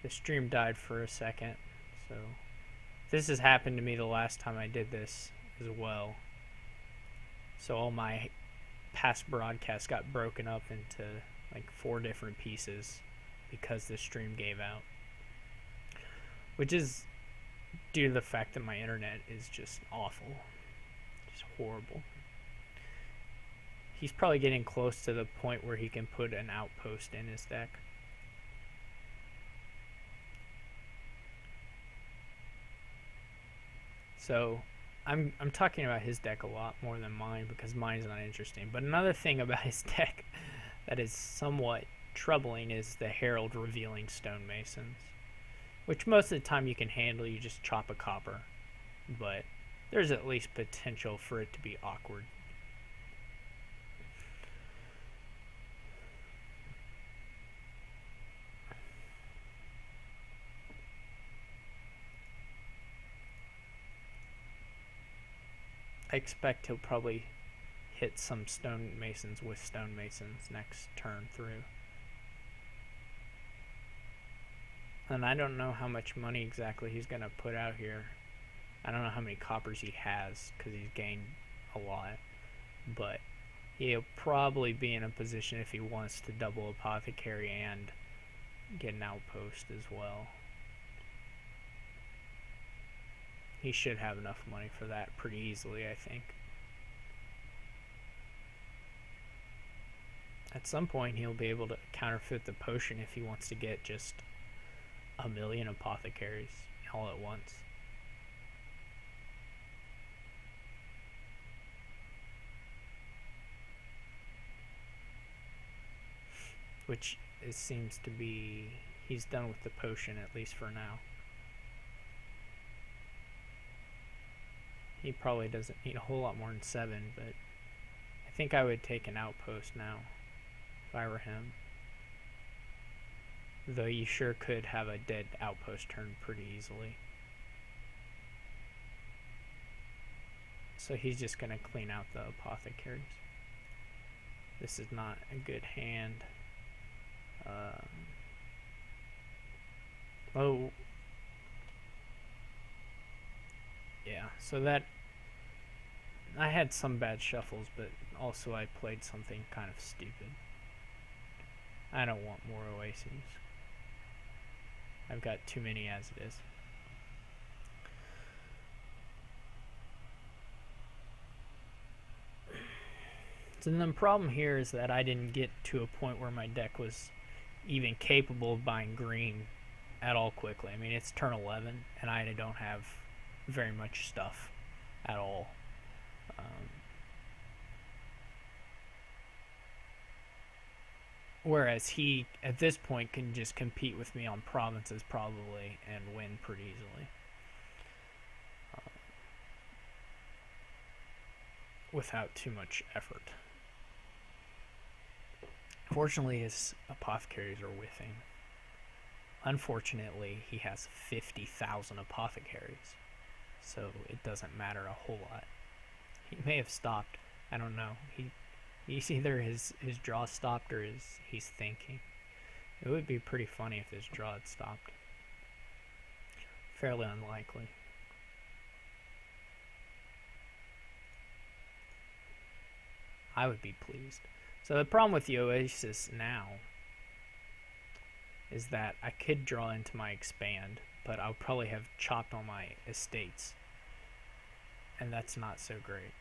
the stream died for a second. So this has happened to me the last time I did this as well. So all my past broadcasts got broken up into like 4 different pieces because the stream gave out, which is due to the fact that my internet is just awful, just horrible. He's probably getting close to the point where he can put an outpost in his deck. So I'm talking about his deck a lot more than mine because mine's not interesting. But another thing about his deck that is somewhat troubling is the Herald revealing stonemasons, which most of the time you can handle. You just chop a copper, but there's at least potential for it to be awkward. I expect he'll probably hit some stonemasons with stonemasons next turn through. And I don't know how much money exactly he's going to put out here. I don't know how many coppers he has because he's gained a lot. But he'll probably be in a position if he wants to double apothecary and get an outpost as well. He should have enough money for that pretty easily, I think. At some point, he'll be able to counterfeit the potion if he wants to get just 1,000,000 apothecaries all at once. Which it seems to be, he's done with the potion, at least for now. He probably doesn't need a whole lot more than 7, but I think I would take an outpost now if I were him. Though you sure could have a dead outpost turn pretty easily. So he's just going to clean out the apothecaries. This is not a good hand. Oh. Yeah, so that... I had some bad shuffles, but also I played something kind of stupid. I don't want more Oases. I've got too many as it is. So the problem here is that I didn't get to a point where my deck was even capable of buying green at all quickly. I mean, it's turn 11, and I don't have very much stuff at all. Whereas he, at this point, can just compete with me on provinces probably and win pretty easily. Without too much effort. Fortunately, his apothecaries are with him. Unfortunately, he has 50,000 apothecaries, so it doesn't matter a whole lot. He may have stopped. I don't know. He's either his draw stopped or he's thinking. It would be pretty funny if his draw had stopped. Fairly unlikely. I would be pleased. So the problem with the Oasis now is that I could draw into my expand, but I'll probably have chopped all my estates. And that's not so great.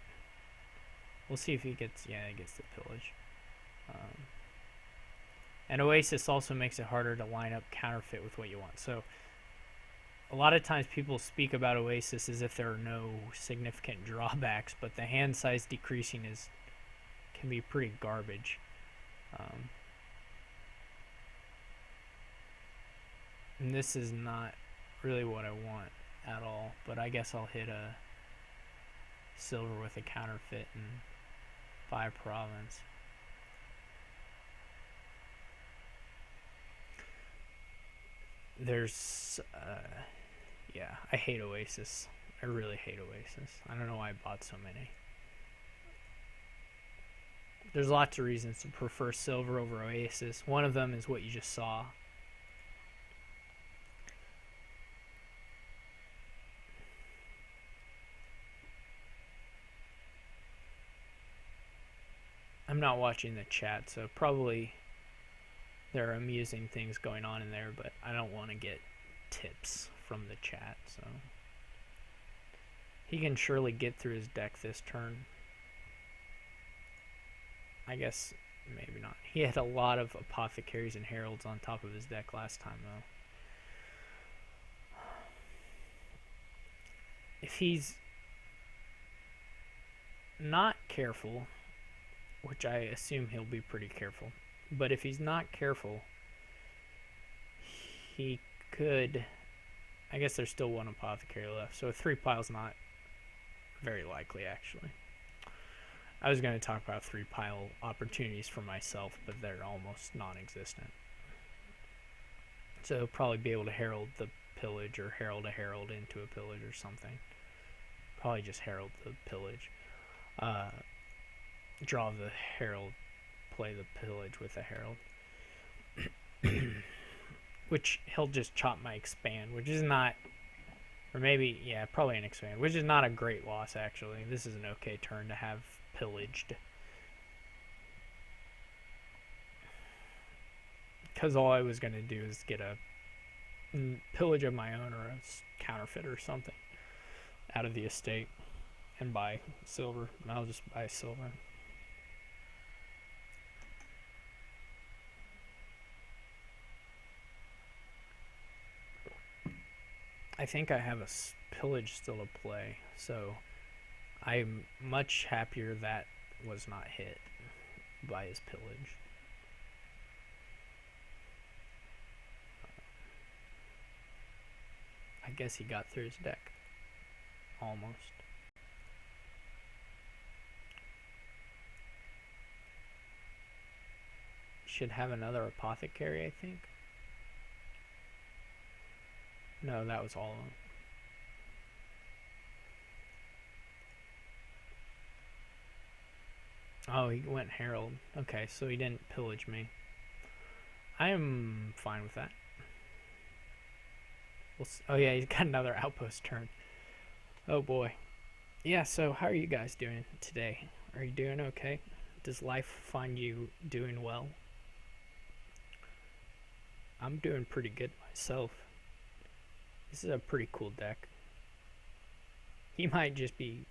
We'll see if he gets, yeah, he gets the pillage. And Oasis also makes it harder to line up counterfeit with what you want. So a lot of times people speak about Oasis as if there are no significant drawbacks, but the hand size decreasing can be pretty garbage. And this is not really what I want at all, but I guess I'll hit a silver with a counterfeit and buy a province. There's yeah, I hate Oasis. I really hate Oasis. I don't know why I bought so many. There's lots of reasons to prefer silver over Oasis. One of them is what you just saw. I'm not watching the chat, so probably there are amusing things going on in there, but I don't want to get tips from the chat, so he can surely get through his deck this turn. I guess maybe not. He had a lot of Apothecaries and Heralds on top of his deck last time, though. If he's not careful, which I assume he'll be pretty careful, but if he's not careful, he could... I guess there's still one Apothecary left, so a 3-pile's not very likely, actually. I was going to talk about 3-pile opportunities for myself, but they're almost non-existent. So he'll probably be able to Herald the Pillage or Herald a Herald into a Pillage or something. Probably just Herald the Pillage. Draw the Herald, play the Pillage with a Herald. Which he'll just chop my Expand, which is not... Or maybe, yeah, probably an Expand, which is not a great loss, actually. This is an okay turn to have pillaged. Because all I was going to do is get a pillage of my own or a counterfeit or something out of the estate and buy silver. And I'll just buy silver. I think I have a pillage still to play, so I'm much happier that was not hit by his pillage. I guess he got through his deck. Almost. Should have another Apothecary, I think. No, that was all of them. Oh, he went Herald. Okay, so he didn't pillage me. I am fine with that. Oh yeah, he's got another outpost turn. Oh boy. Yeah, so how are you guys doing today? Are you doing okay? Does life find you doing well? I'm doing pretty good myself. This is a pretty cool deck. He might just be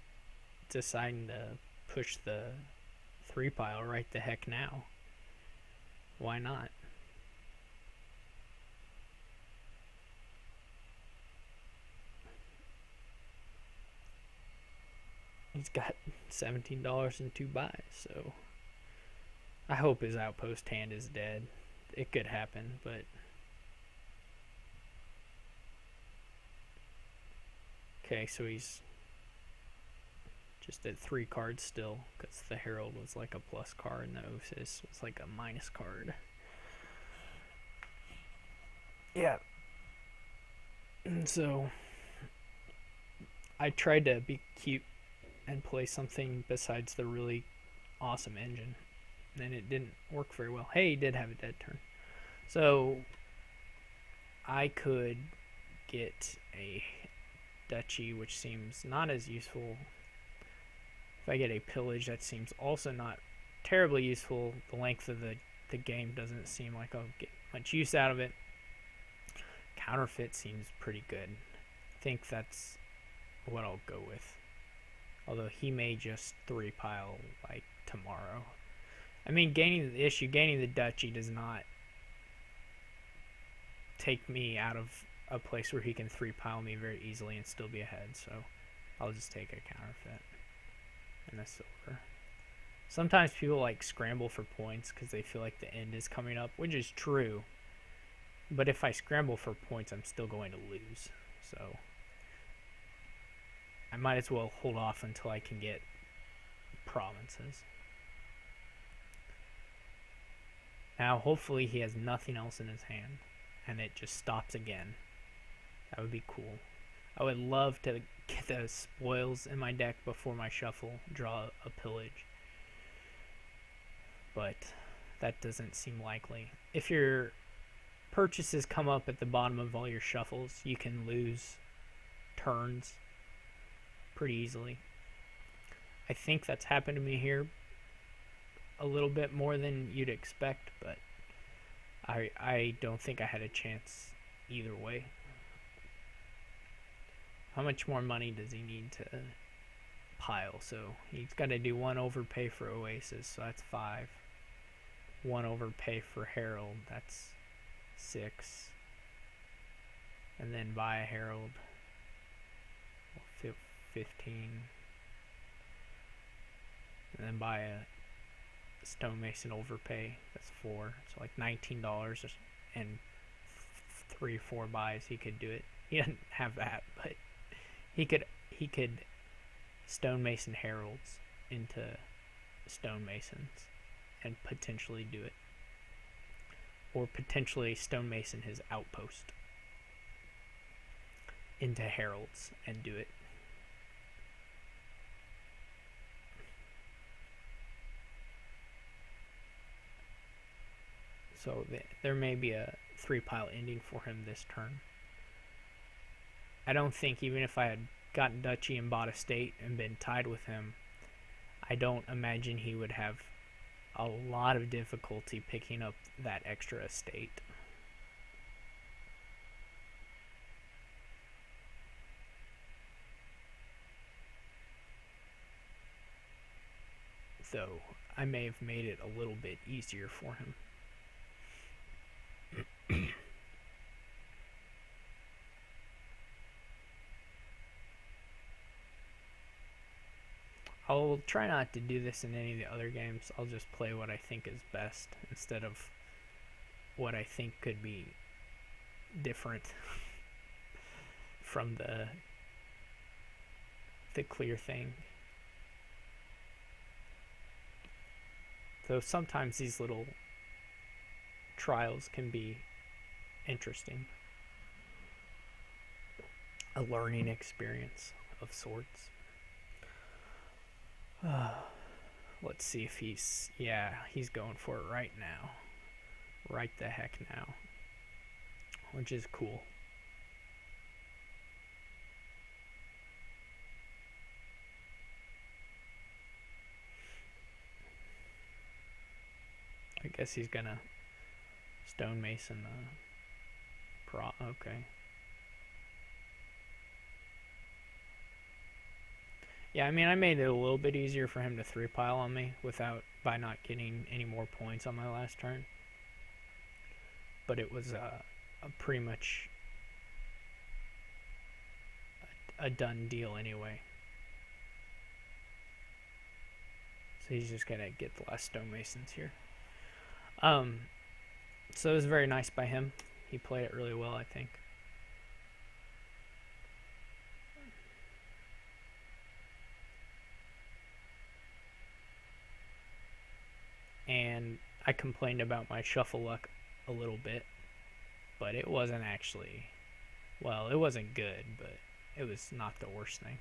deciding to push the 3-pile right the heck now. Why not? He's got $17 in 2 buys, so I hope his outpost hand is dead. It could happen, but okay, so he's just at 3 cards still, because the Herald was like a plus card and the Oasis was like a minus card. Yeah. And so I tried to be cute and play something besides the really awesome engine, and it didn't work very well. Hey, he did have a dead turn. So I could get a Duchy, which seems not as useful. If I get a Pillage, that seems also not terribly useful. The length of the game doesn't seem like I'll get much use out of it. Counterfeit seems pretty good. I think that's what I'll go with. Although he may just 3-pile like tomorrow. I mean, gaining the Duchy does not take me out of a place where he can 3-pile me very easily and still be ahead. So I'll just take a counterfeit and a silver. Sometimes people like scramble for points because they feel like the end is coming up, which is true. But if I scramble for points, I'm still going to lose. So I might as well hold off until I can get provinces. Now, hopefully he has nothing else in his hand, and it just stops again. That would be cool. I would love to get those spoils in my deck before my shuffle, draw a Pillage. but that doesn't seem likely. If your purchases come up at the bottom of all your shuffles, you can lose turns pretty easily. I think that's happened to me here a little bit more than you'd expect, but I don't think I had a chance either way. How much more money does he need to pile? So he's got to do 1 overpay for Oasis, so that's 5. 1 overpay for Herald, that's 6. And then buy a Herald, 15. And then buy a Stonemason overpay, that's 4. So like $19 and 3-4 buys, he could do it. He didn't have that, but he could Stonemason Heralds into Stonemasons and potentially do it. Or potentially Stonemason his outpost into Heralds and do it. So there may be a 3-pile ending for him this turn. I don't think, even if I had gotten Duchy and bought a state and been tied with him, I don't imagine he would have a lot of difficulty picking up that extra estate. Though I may have made it a little bit easier for him. I'll try not to do this in any of the other games. I'll just play what I think is best instead of what I think could be different from the clear thing. Though sometimes these little trials can be interesting. A learning experience of sorts. Let's see if he's going for it right now. Right the heck now. Which is cool. I guess he's gonna Stonemason okay. Yeah, I mean, I made it a little bit easier for him to 3-pile on me by not getting any more points on my last turn. But it was a pretty much a done deal anyway. So he's just gonna get the last Stonemasons here. So it was very nice by him. He played it really well, I think. And I complained about my shuffle luck a little bit, but it wasn't actually, well, it wasn't good, but it was not the worst thing.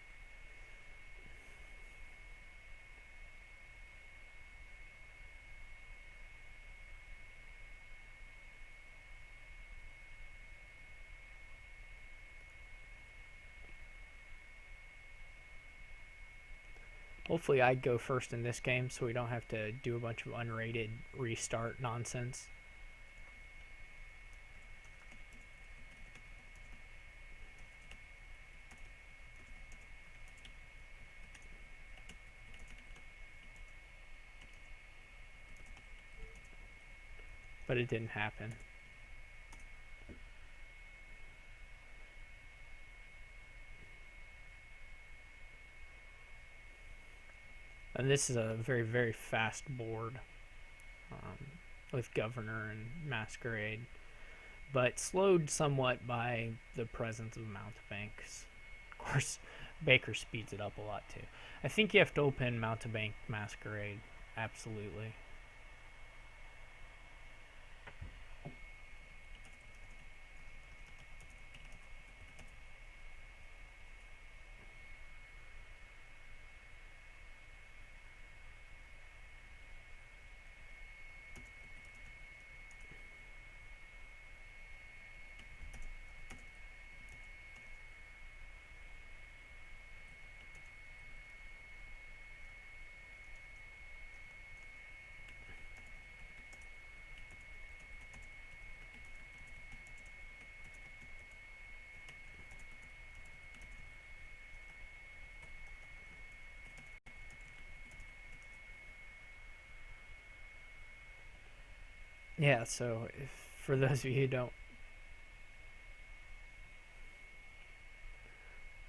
Hopefully I go first in this game so we don't have to do a bunch of unrated restart nonsense. But it didn't happen. And this is a very, very fast board with Governor and Masquerade, but slowed somewhat by the presence of Mountebanks. Of course, Baker speeds it up a lot too. I think you have to open Mountebank Masquerade, absolutely. Yeah, so for those of you who don't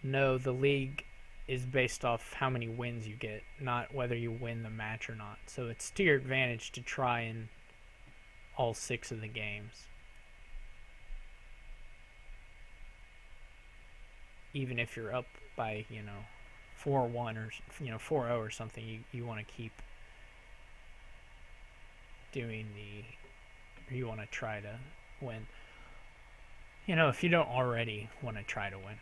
know, the league is based off how many wins you get, not whether you win the match or not. So it's to your advantage to try in all 6 of the games. Even if you're up by, 4-1 or 4-0 or something, you want to keep doing or you want to try to win. If you don't already want to try to win.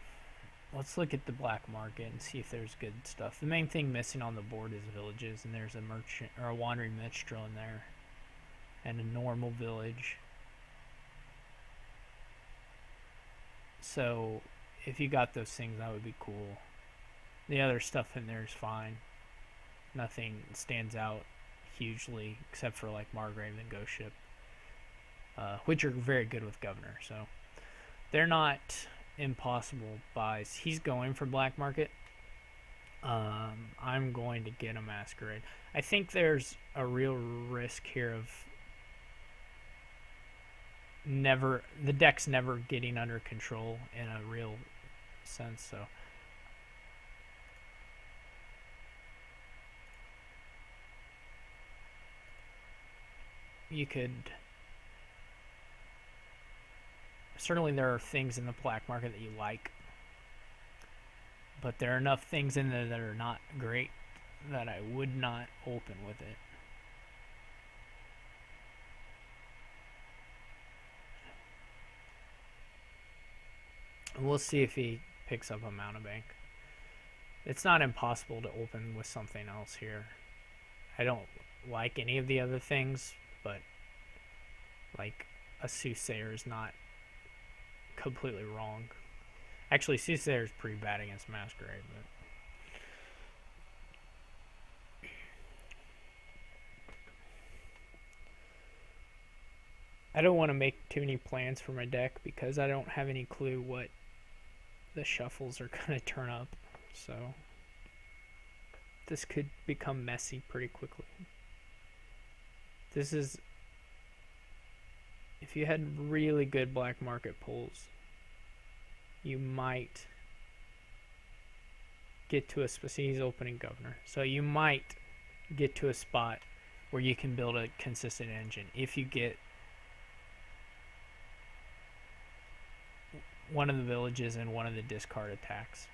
Let's look at the black market and see if there's good stuff. The main thing missing on the board is villages, and there's a merchant or a wandering minstrel in there, and a normal village. So if you got those things, that would be cool. The other stuff in there is fine. Nothing stands out hugely except for like Margrave and Ghost Ship, which are very good with Governor. So they're not impossible buys. He's going for black market. I'm going to get a Masquerade. I think there's a real risk here of the deck's never getting under control in a real sense. So you could certainly, there are things in the black market that you like, but there are enough things in there that are not great that I would not open with it. We'll see if he picks up a Mountebank. It's not impossible to open with something else here. I don't like any of the other things, but like a Soothsayer is not completely wrong. Actually, Soothsayer is pretty bad against Masquerade, but I don't want to make too many plans for my deck because I don't have any clue what the shuffles are going to turn up. So this could become messy pretty quickly. This is, if you had really good black market pulls, you might get to he's opening Governor. So you might get to a spot where you can build a consistent engine if you get one of the villages and one of the discard attacks.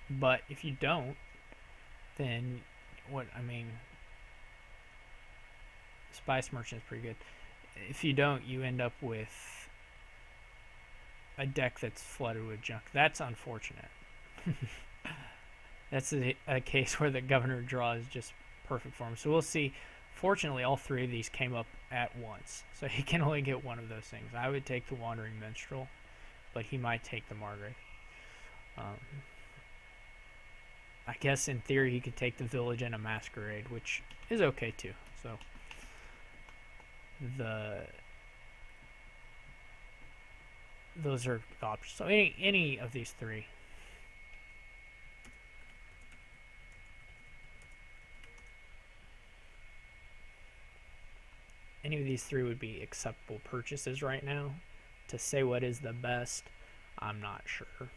But if you don't, then Spice Merchant is pretty good. If you don't, you end up with a deck that's flooded with junk. That's unfortunate. That's a case where the Governor draw is just perfect for him. So we'll see. Fortunately, all 3 of these came up at once, so he can only get one of those things. I would take the Wandering Minstrel, but he might take the Margrave. I guess in theory he could take the Village and a Masquerade, which is okay too. So those are options. So any of these 3. Any of these 3 would be acceptable purchases right now. To say what is the best, I'm not sure.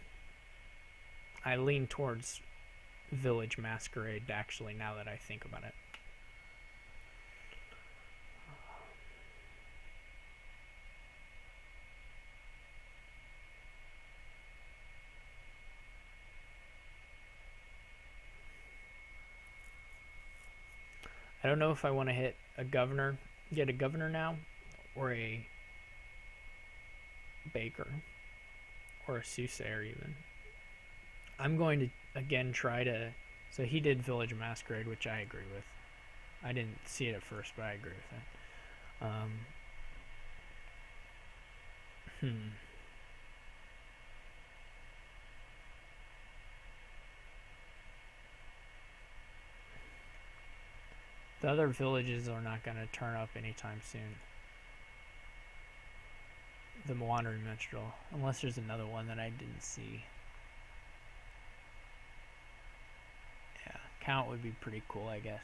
I lean towards Village Masquerade, actually, now that I think about it. I don't know if I want to get a Governor now, or a Baker, or a Soothsayer even. I'm going to again try to. So he did Village Masquerade, which I agree with. I didn't see it at first, but I agree with it. The other villages are not going to turn up anytime soon. The Wandering Minstrel, unless there's another one that I didn't see. Yeah, Count would be pretty cool, I guess.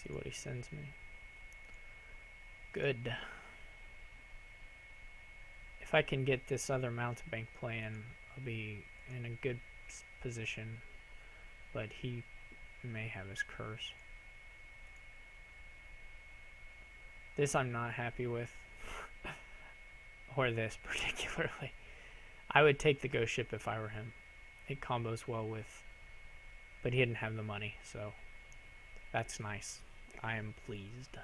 See what he sends me. Good. If I can get this other mountebank playing, I'll be in a good position. But he may have his curse. This I'm not happy with. Or this particularly. I would take the ghost ship if I were him. It combos well with... But he didn't have the money, so... That's nice. I am pleased.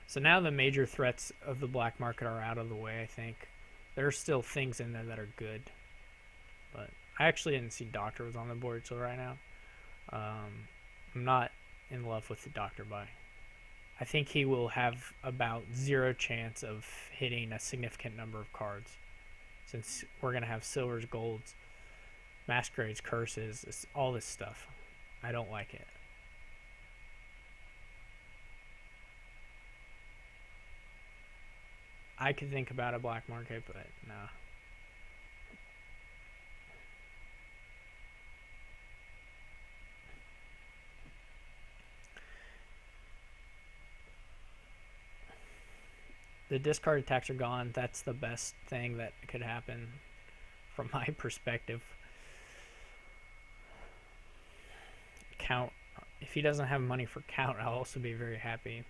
So now the major threats of the black market are out of the way, I think. There are still things in there that are good. But I actually didn't see Doctor was on the board till right now. I'm not in love with the Doctor buy. I think he will have about 0 chance of hitting a significant number of cards. Since we're going to have silvers, golds, masquerades, curses, all this stuff. I don't like it. I could think about a black market, but nah. The discard attacks are gone. That's the best thing that could happen from my perspective. Count. If he doesn't have money for count, I'll also be very happy.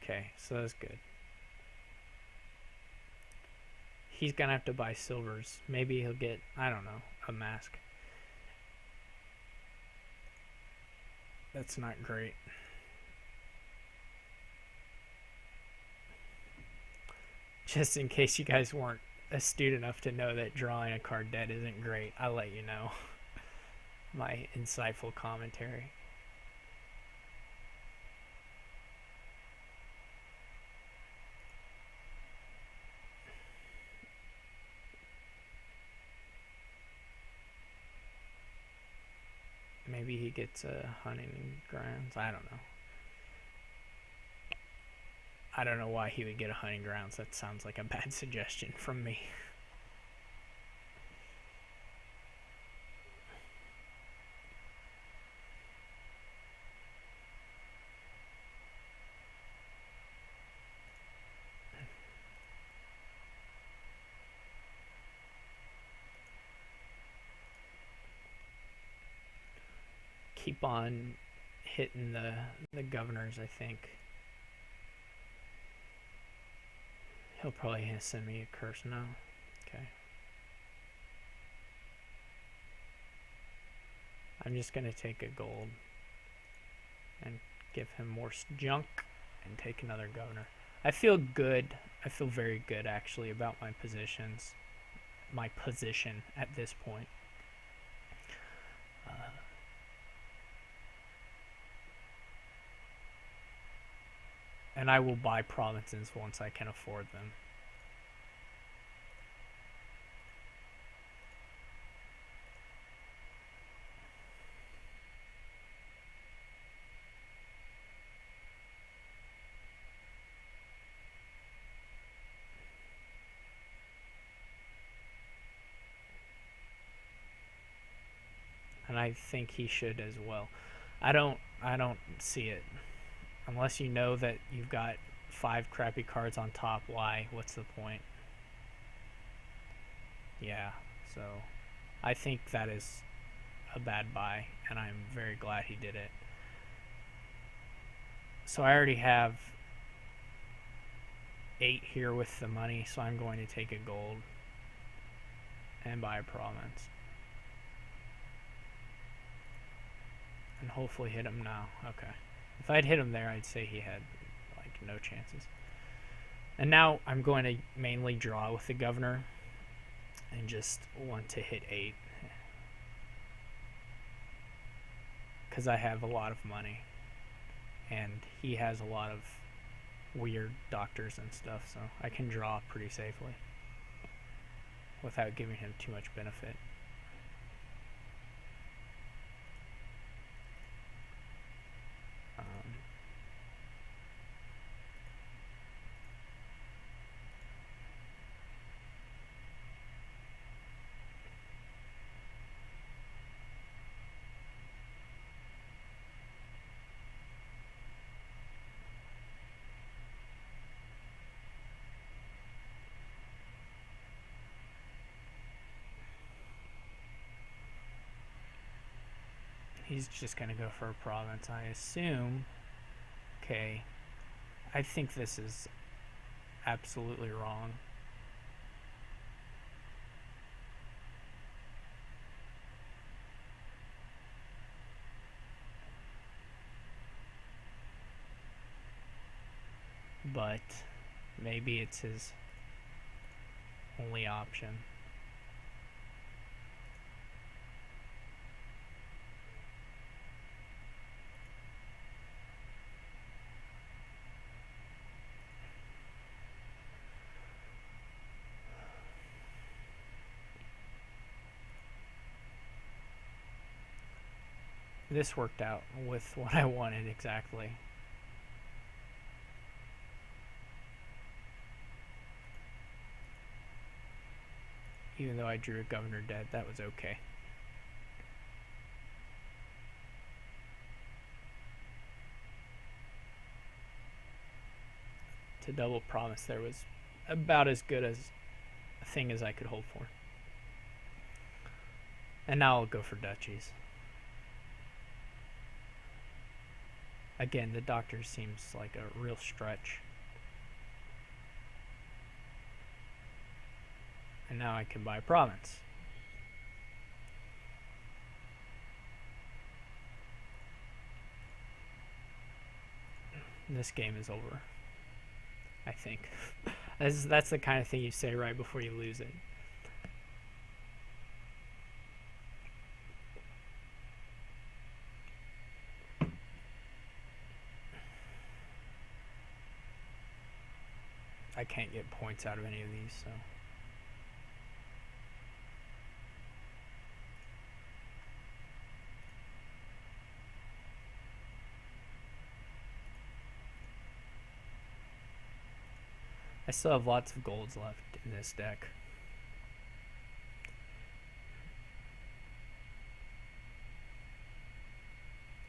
Okay, so that's good. He's gonna have to buy silvers. Maybe he'll get, I don't know, a mask. That's not great. Just in case you guys weren't astute enough to know that drawing a card dead isn't great, I'll let you know. My insightful commentary. Maybe he gets a hunting grounds. I don't know. I don't know why he would get a hunting grounds. That sounds like a bad suggestion from me. Keep on hitting the governors, I think. He'll probably send me a curse now. Okay. I'm just going to take a gold and give him more junk and take another governor. I feel good. I feel very good, actually, about my positions. My position at this point. And I will buy provinces once I can afford them. And I think he should as well. I don't see it. Unless you know that you've got 5 crappy cards on top, why? What's the point? Yeah, so I think that is a bad buy, and I'm very glad he did it. So I already have 8 here with the money, so I'm going to take a gold and buy a province. And hopefully hit him now. Okay. If I'd hit him there, I'd say he had, like, no chances. And now I'm going to mainly draw with the governor and just want to hit 8. Because I have a lot of money. And he has a lot of weird doctors and stuff, so I can draw pretty safely without giving him too much benefit. He's just going to go for a province, I assume. Okay. I think this is absolutely wrong. But maybe it's his only option. This worked out with what I wanted exactly. Even though I drew a governor dead, that was okay. To double promise there was about as good as a thing as I could hope for. And now I'll go for duchies. Again, the doctor seems like a real stretch. And now I can buy a province. This game is over, I think. That's the kind of thing you say right before you lose it. I can't get points out of any of these, so. I still have lots of golds left in this deck.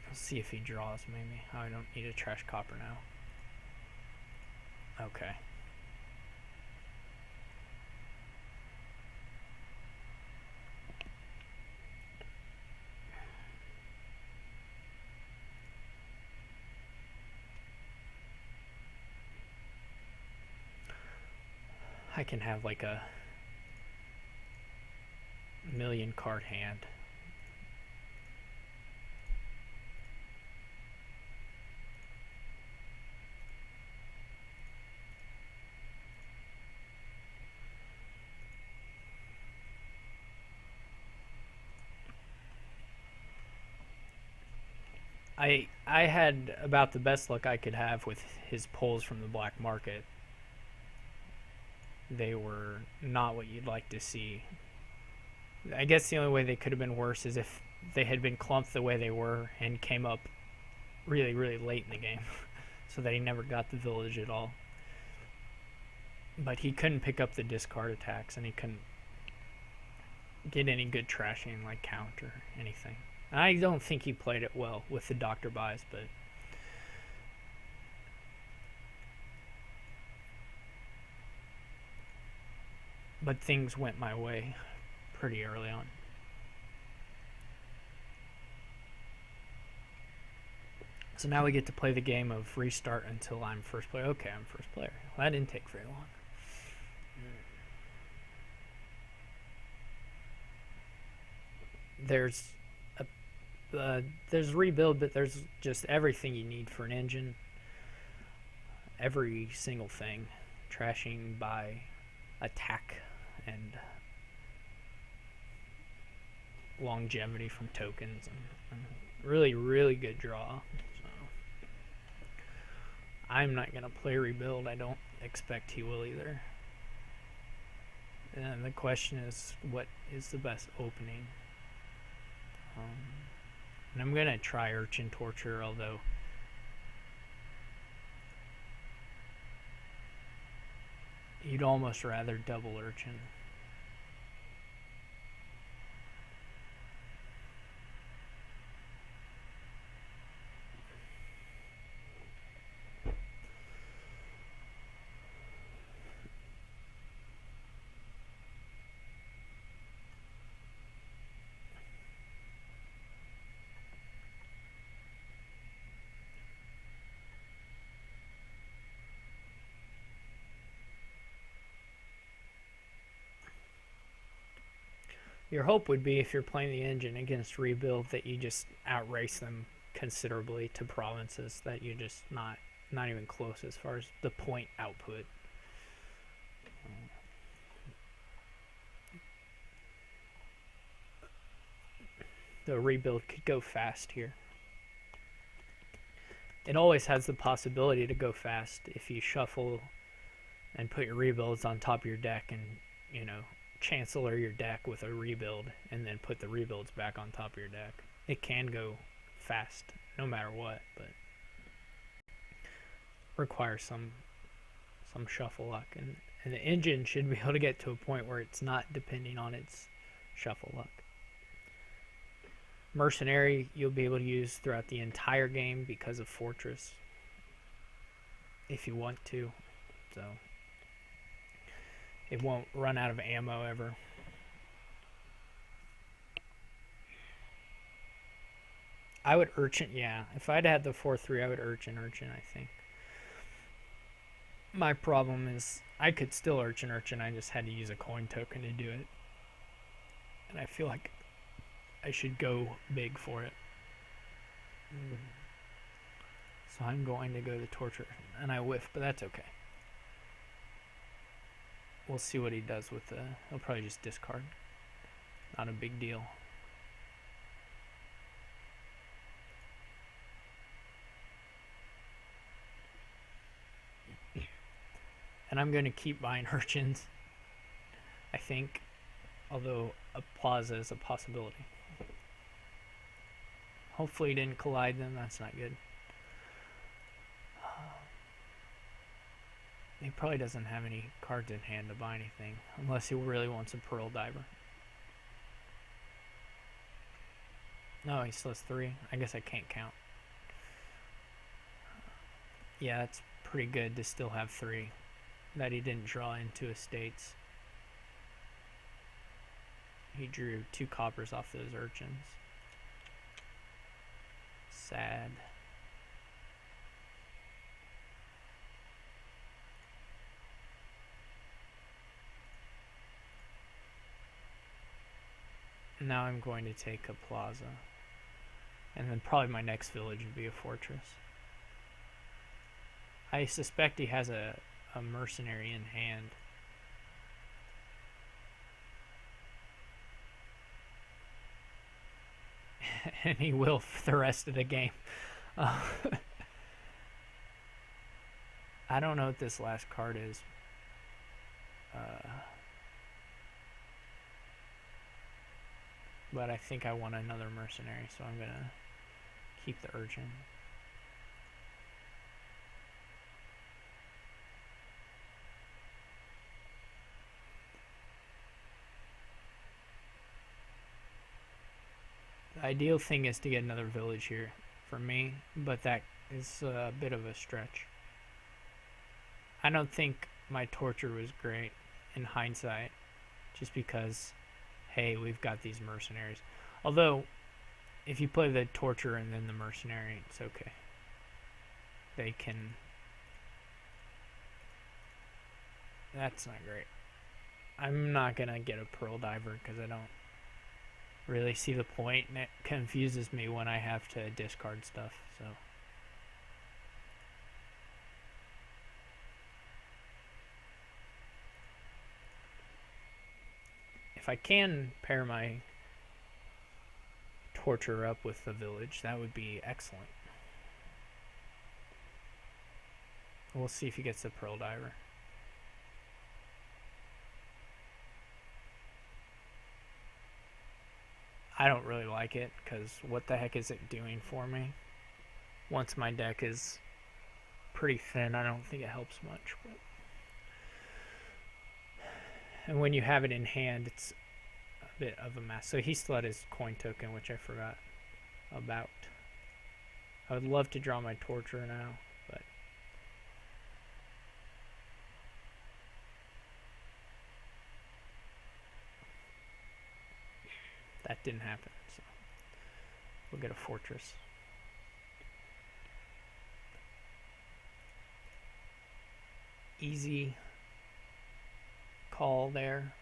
Let's see if he draws, maybe. Oh, I don't need a trash copper now. Okay. I can have like a million card hand. I had about the best luck I could have with his pulls from the black market. They were not what you'd like to see. I guess the only way they could have been worse is if they had been clumped the way they were and came up really, really late in the game so that he never got the village at all. But he couldn't pick up the discard attacks and he couldn't get any good trashing like count or anything. I don't think he played it well with the doctor buys, but things went my way pretty early on. So now we get to play the game of restart until I'm first player. Okay, I'm first player. Well, that didn't take very long. There's rebuild, but there's just everything you need for an engine. Every single thing. Trashing by attack and longevity from tokens and really, really good draw. So I'm not going to play rebuild. I don't expect he will either. And the question is, what is the best opening? And I'm going to try Urchin Torture, although you'd almost rather double Urchin. Your hope would be if you're playing the engine against rebuild that you just outrace them considerably to provinces, that you're just not even close as far as the point output. The rebuild could go fast here. It always has the possibility to go fast if you shuffle and put your rebuilds on top of your deck and, you know, chancellor your deck with a rebuild and then put the rebuilds back on top of your deck. It can go fast no matter what, but requires some shuffle luck, and the engine should be able to get to a point where it's not depending on its shuffle luck. Mercenary you'll be able to use throughout the entire game because of Fortress if you want to, so it won't run out of ammo ever. I would Urchin, yeah. If I'd had the 4-3, I would Urchin, I think. My problem is I could still Urchin, I just had to use a coin token to do it. And I feel like I should go big for it. So I'm going to go the Torture, and I whiff, but that's okay. We'll see what he does with the... He'll probably just discard. Not a big deal. And I'm going to keep buying Urchins, I think. Although a Plaza is a possibility. Hopefully he didn't collide them. That's not good. He probably doesn't have any cards in hand to buy anything. Unless he really wants a Pearl Diver. No, he still has 3. I guess I can't count. Yeah, that's pretty good to still have 3. That he didn't draw into estates. He drew 2 coppers off those Urchins. Sad. Now I'm going to take a Plaza. And then probably my next village would be a Fortress. I suspect he has a mercenary in hand. And he will for the rest of the game. I don't know what this last card is. But I think I want another mercenary, so I'm going to keep the Urchin. The ideal thing is to get another village here for me, but that is a bit of a stretch. I don't think my Torture was great in hindsight, just because, hey, we've got these mercenaries. Although, if you play the Torture and then the mercenary, it's okay. They can... That's not great. I'm not going to get a Pearl Diver because I don't really see the point, and it confuses me when I have to discard stuff, so... If I can pair my Torture up with the village, that would be excellent. We'll see if he gets the Pearl Diver. I don't really like it, because what the heck is it doing for me? Once my deck is pretty thin, I don't think it helps much. But... And when you have it in hand, it's a bit of a mess. So he still had his coin token, which I forgot about. I would love to draw my Torture now, but... that didn't happen, so we'll get a Fortress. Easy call there.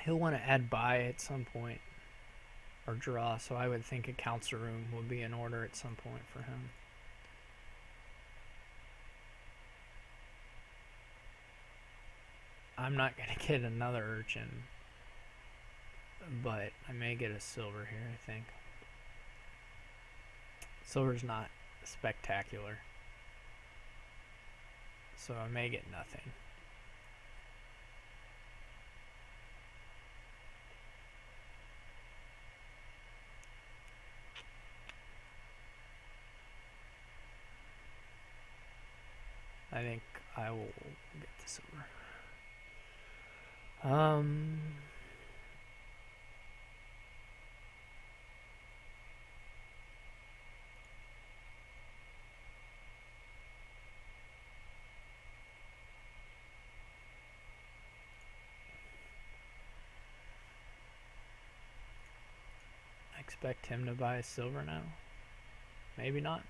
he'll want to add buy at some point or draw, so I would think a council room would be in order at some point for him. I'm not going to get another urchin, but I may get a silver here, I think. Silver's not spectacular, so I may get nothing. I think I will get the silver. I expect him to buy a silver now. Maybe not.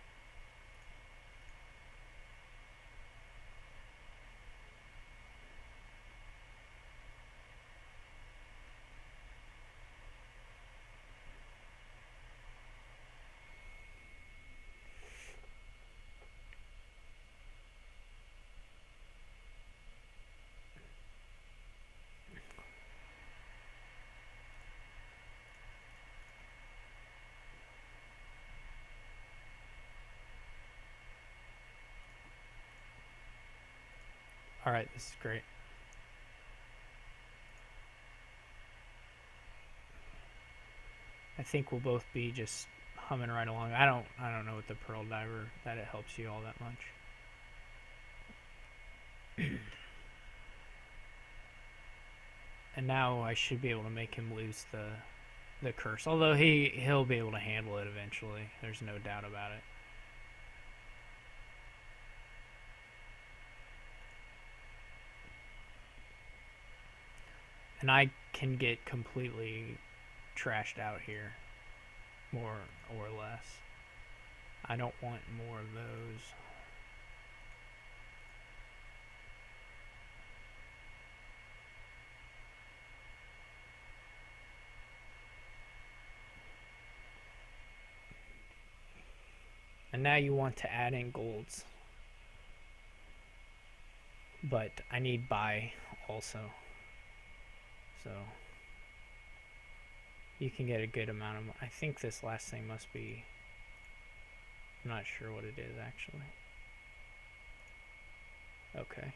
Alright, this is great. I think we'll both be just humming right along. I don't know with the Pearl Diver that it helps you all that much. And now I should be able to make him lose the curse. Although he'll be able to handle it eventually. There's no doubt about it. And I can get completely trashed out here, more or less. I don't want more of those. And now you want to add in golds. But I need buy also. So you can get a good amount of. I think this last thing must be. I'm not sure what it is actually. Okay.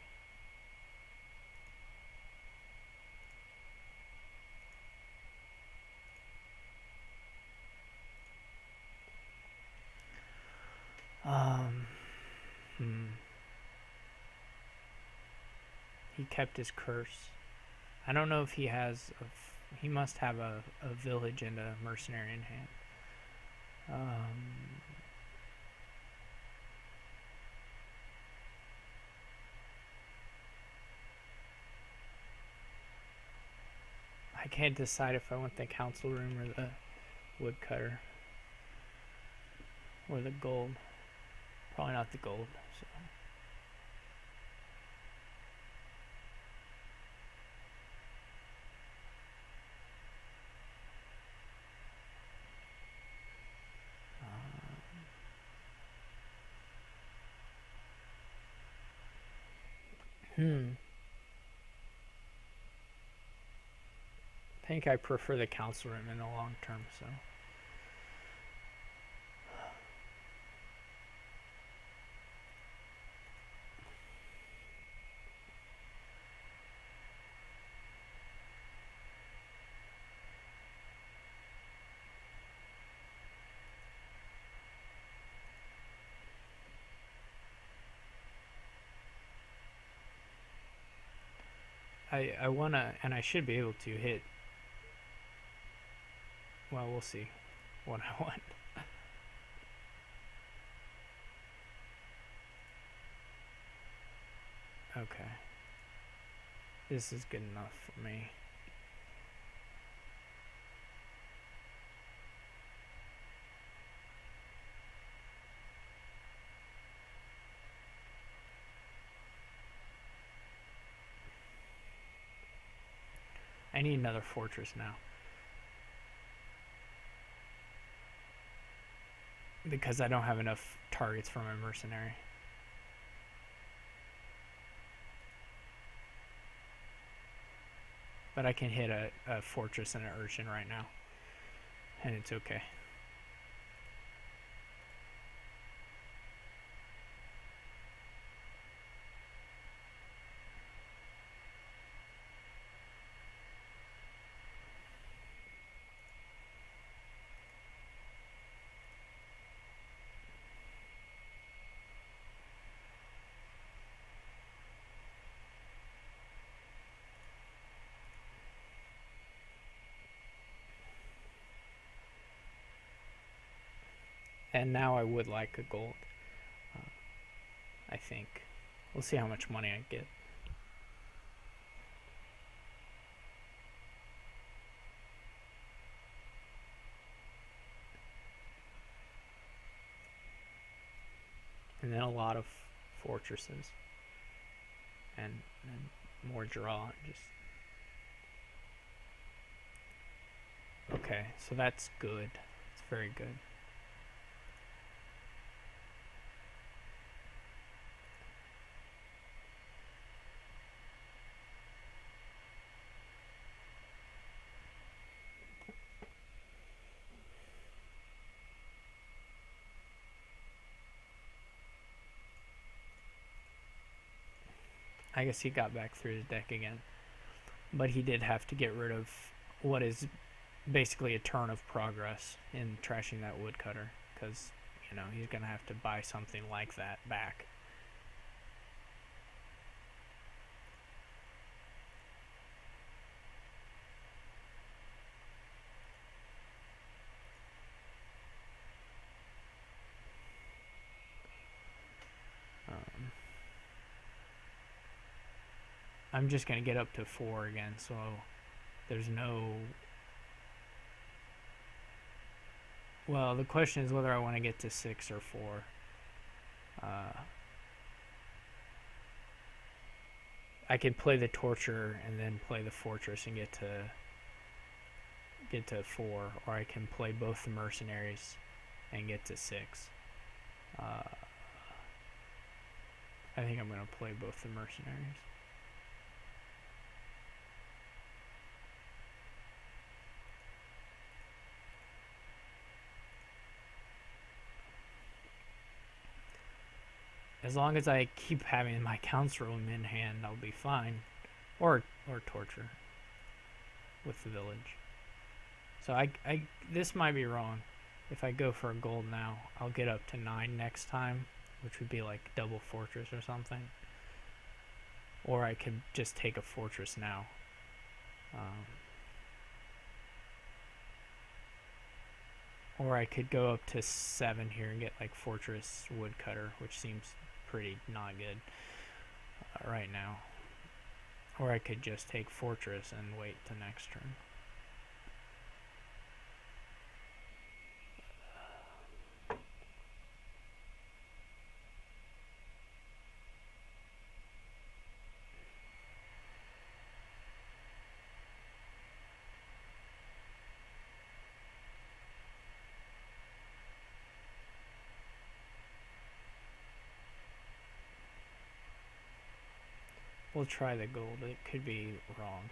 He kept his curse. I don't know if he has. He must have a village and a mercenary in hand. I can't decide if I want the council room or the woodcutter or the gold. Probably not the gold. So. I think I prefer the council room in the long term, so. I wanna, and I should be able to hit. Well, we'll see what I want. Okay. This is good enough for me. I need another fortress now. Because I don't have enough targets for my mercenary. But I can hit a fortress and an urchin right now. And it's okay. And now I would like a gold. I think. We'll see how much money I get. And then a lot of fortresses. And more draw. Just okay, so that's good. It's very good. I guess he got back through his deck again. But he did have to get rid of what is basically a turn of progress in trashing that woodcutter. Because, you know, he's going to have to buy something like that back. I'm just going to get up to 4 again, so there's no... Well, the question is whether I want to get to 6 or 4. I could play the torture and then play the fortress and get to 4, or I can play both the mercenaries and get to 6. I think I'm going to play both the mercenaries. As long as I keep having my council room in hand, I'll be fine. Or torture with the village. So this might be wrong. If I go for a gold now, I'll get up to 9 next time, which would be like double fortress or something. Or I could just take a fortress now. Or I could go up to 7 here and get like fortress woodcutter, which seems pretty not good right now. Or I could just take fortress and wait till next turn. We'll try the gold. It could be wrong.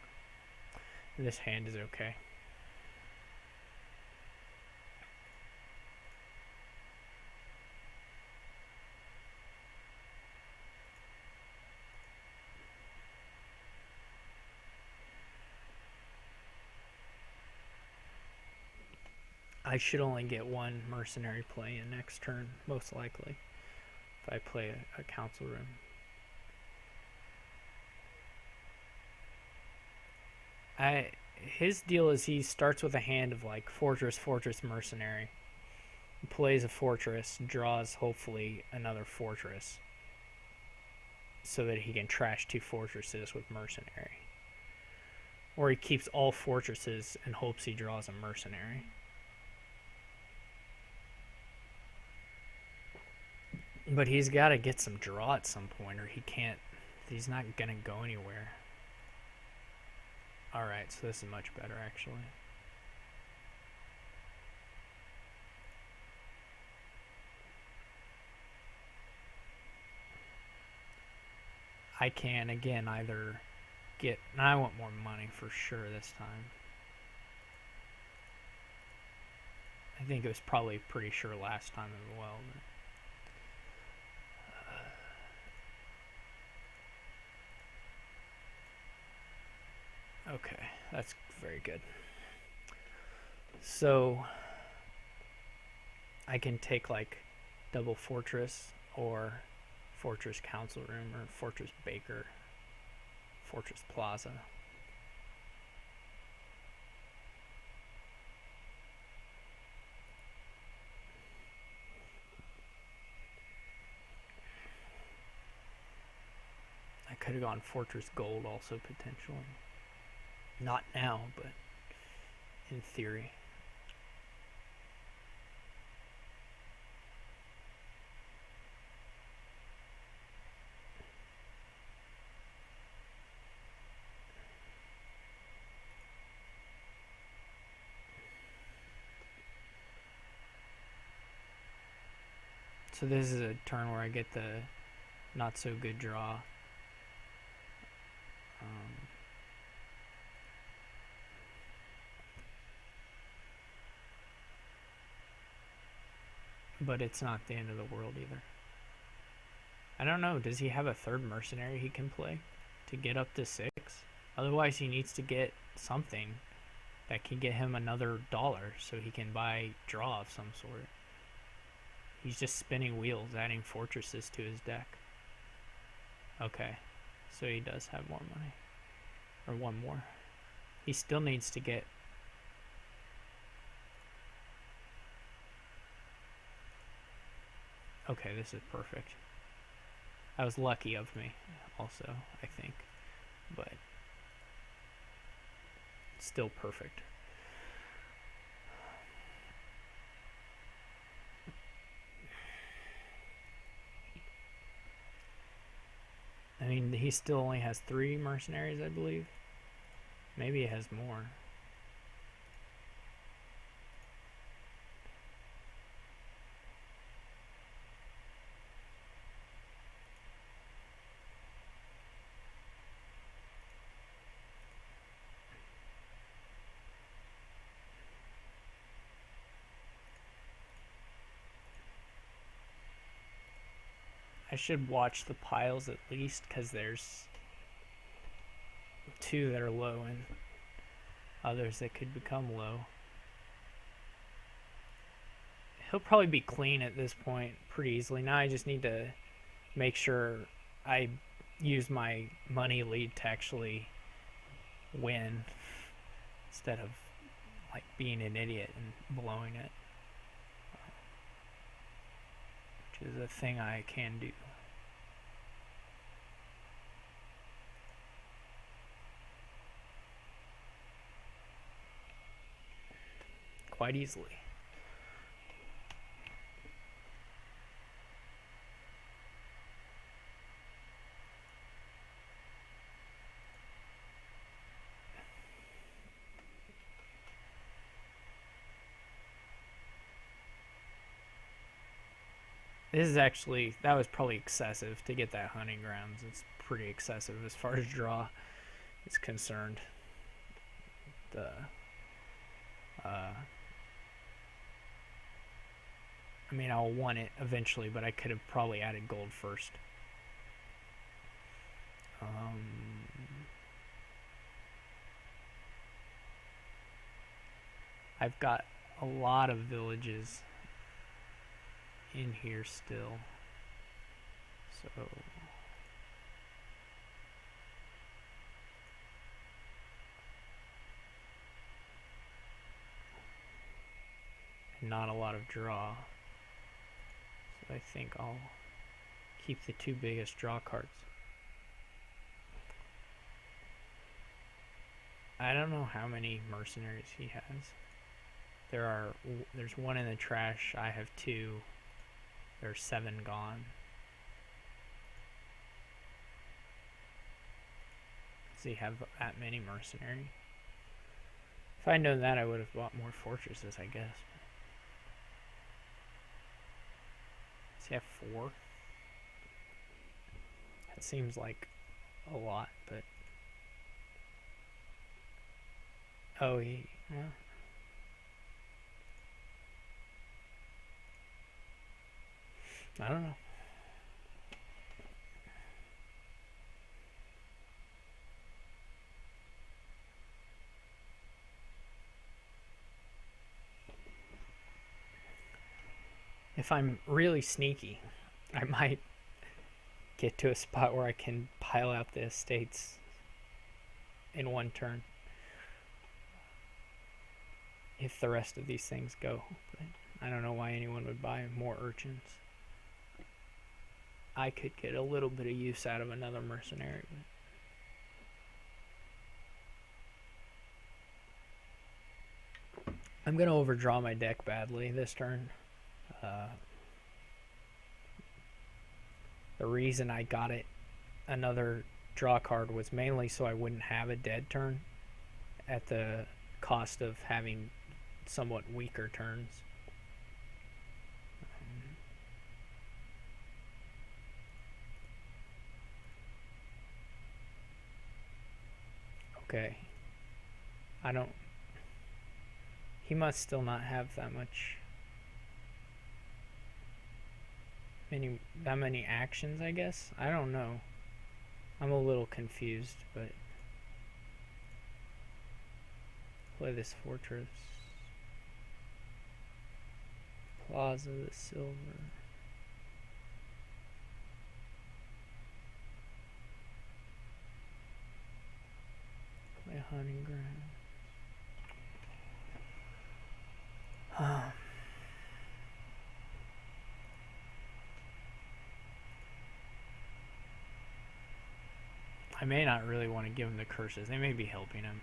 This hand is okay. I should only get 1 mercenary play in next turn, most likely, if I play a council room. His deal is he starts with a hand of like fortress, fortress, mercenary. He plays a fortress, draws hopefully another fortress, so that he can trash 2 fortresses with mercenary. Or he keeps all fortresses and hopes he draws a mercenary. But he's got to get some draw at some point, or he can't. He's not gonna go anywhere. Alright, so this is much better actually. I can again either get, and I want more money for sure this time. I think it was probably pretty sure last time as well. But, okay, that's very good. So I can take like double fortress or fortress council room or fortress baker, fortress plaza. I could have gone fortress gold also potentially. Not now, but in theory. So this is a turn where I get the not so good draw. But it's not the end of the world either. I don't know, does he have a third mercenary he can play to get up to 6? Otherwise he needs to get something that can get him another dollar so he can buy draw of some sort. He's just spinning wheels, adding fortresses to his deck. Okay, so he does have more money. Or one more. He still needs to get... Okay, this is perfect. That was lucky of me also, I think. But still perfect. I mean, he still only has 3 mercenaries, I believe. Maybe he has more. I should watch the piles at least, because there's 2 that are low and others that could become low. He'll probably be clean at this point pretty easily. Now I just need to make sure I use my money lead to actually win instead of like being an idiot and blowing it, which is a thing I can do. Quite easily. This is actually, that was probably excessive to get that hunting grounds. It's pretty excessive as far as draw is concerned. I mean, I'll want it eventually, but I could have probably added gold first. I've got a lot of villages in here still. So not a lot of draw. So I think I'll keep the 2 biggest draw cards. I don't know how many mercenaries he has. There's 1 in the trash. I have 2. There's 7 gone. Does he have that many mercenary? If I'd known that, I would have bought more fortresses, I guess. Does he have 4? That seems like a lot, but... Oh, well... I don't know. If I'm really sneaky, I might get to a spot where I can pile out the estates in one turn. If the rest of these things go. But I don't know why anyone would buy more urchins. I could get a little bit of use out of another mercenary. But I'm going to overdraw my deck badly this turn. The reason I got it another draw card was mainly so I wouldn't have a dead turn at the cost of having somewhat weaker turns. Okay. He must still not have that many actions, I guess. I don't know. I'm a little confused, but play this fortress. Plaza the Silver. Play Hunting Ground. I may not really want to give him the curses. They may be helping him.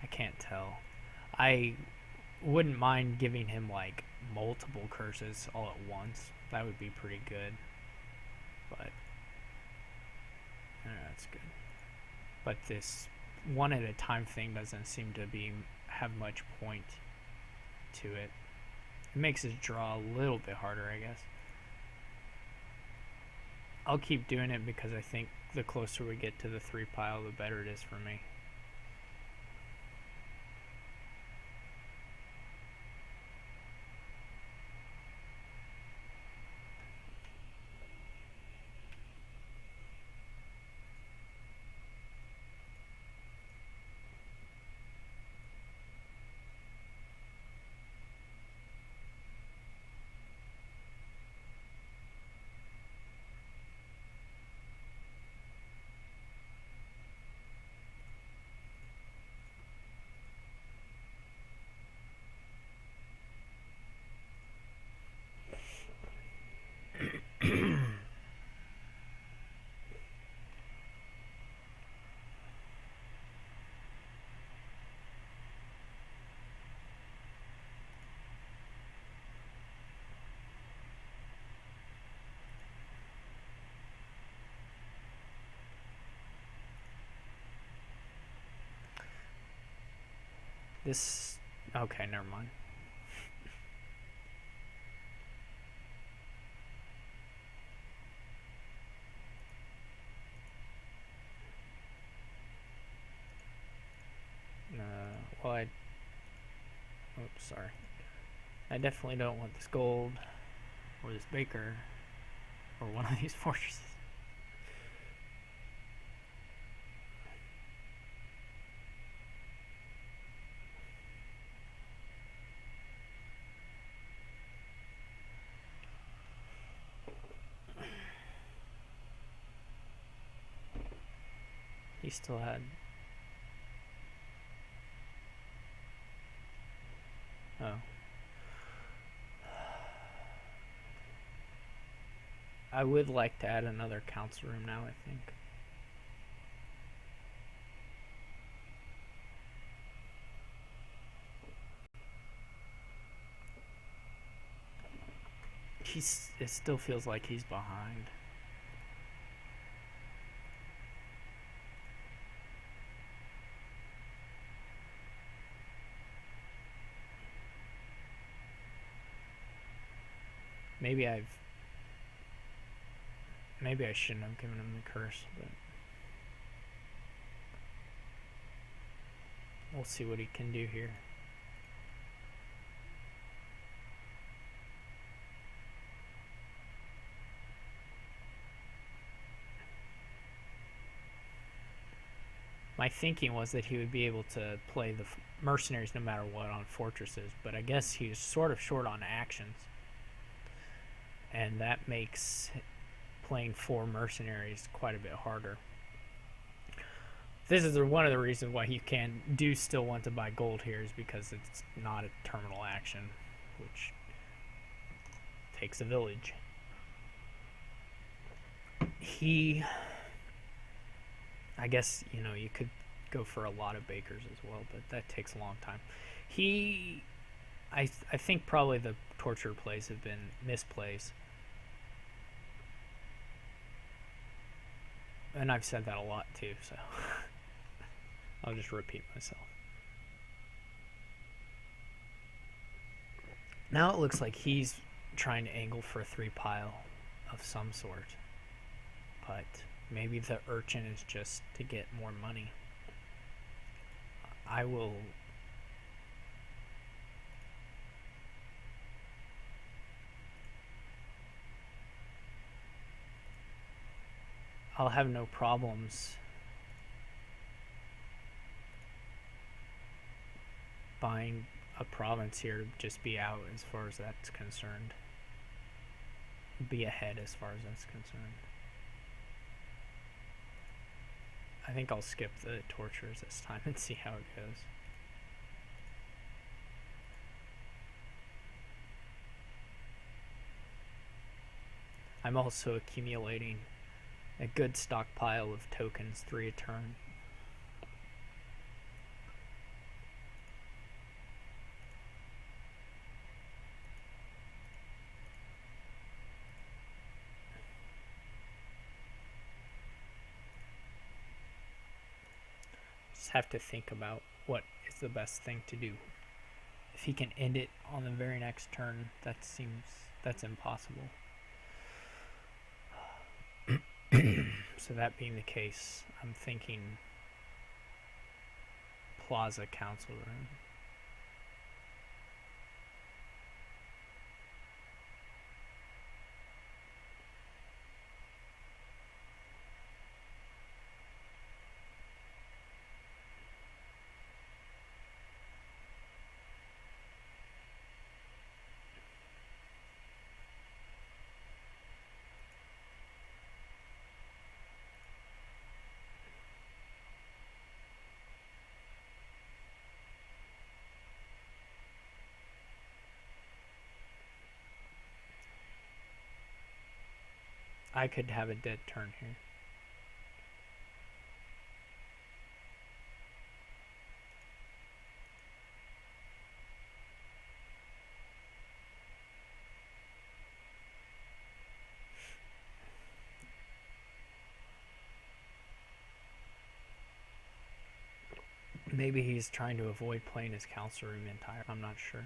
I can't tell. I wouldn't mind giving him like multiple curses all at once. That would be pretty good. But that's good. But this one at a time thing doesn't seem to have much point to it. It makes his draw a little bit harder, I guess. I'll keep doing it because I think the closer we get to the 3 pile, the better it is for me. Okay, never mind. Oops, sorry. I definitely don't want this gold, or this baker, or one of these fortresses. He still had... Oh. I would like to add another council room now, I think. It still feels like he's behind. Maybe I shouldn't have given him the curse, but we'll see what he can do here. My thinking was that he would be able to play the mercenaries no matter what on fortresses, but I guess he was sort of short on actions. And that makes playing 4 mercenaries quite a bit harder. This is one of the reasons why you do still want to buy gold here, is because it's not a terminal action, which takes a village. I guess, you could go for a lot of bakers as well, but that takes a long time. I think probably the torture plays have been misplays. And I've said that a lot too, so I'll just repeat myself. Now it looks like he's trying to angle for a 3 pile of some sort, but maybe the urchin is just to get more money. I'll have no problems buying a province here, just be out as far as that's concerned. Be ahead as far as that's concerned. I think I'll skip the tortures this time and see how it goes. I'm also accumulating a good stockpile of tokens, 3 a turn. Just have to think about what is the best thing to do. If he can end it on the very next turn, that's impossible. So that being the case, I'm thinking Plaza Council Room. I could have a dead turn here. Maybe he's trying to avoid playing his council room entire. I'm not sure.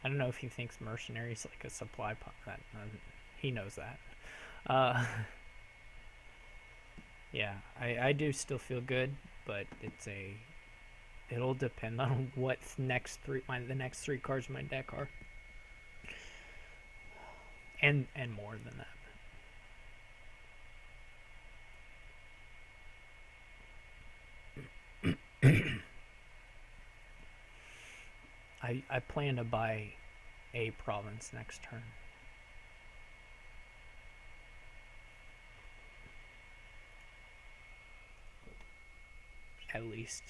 I don't know if he thinks mercenaries like a supply pot. He knows that. Yeah, I do still feel good, but it'll depend on what the next 3 cards in my deck are, and more than that. I plan to buy a province next turn. At least.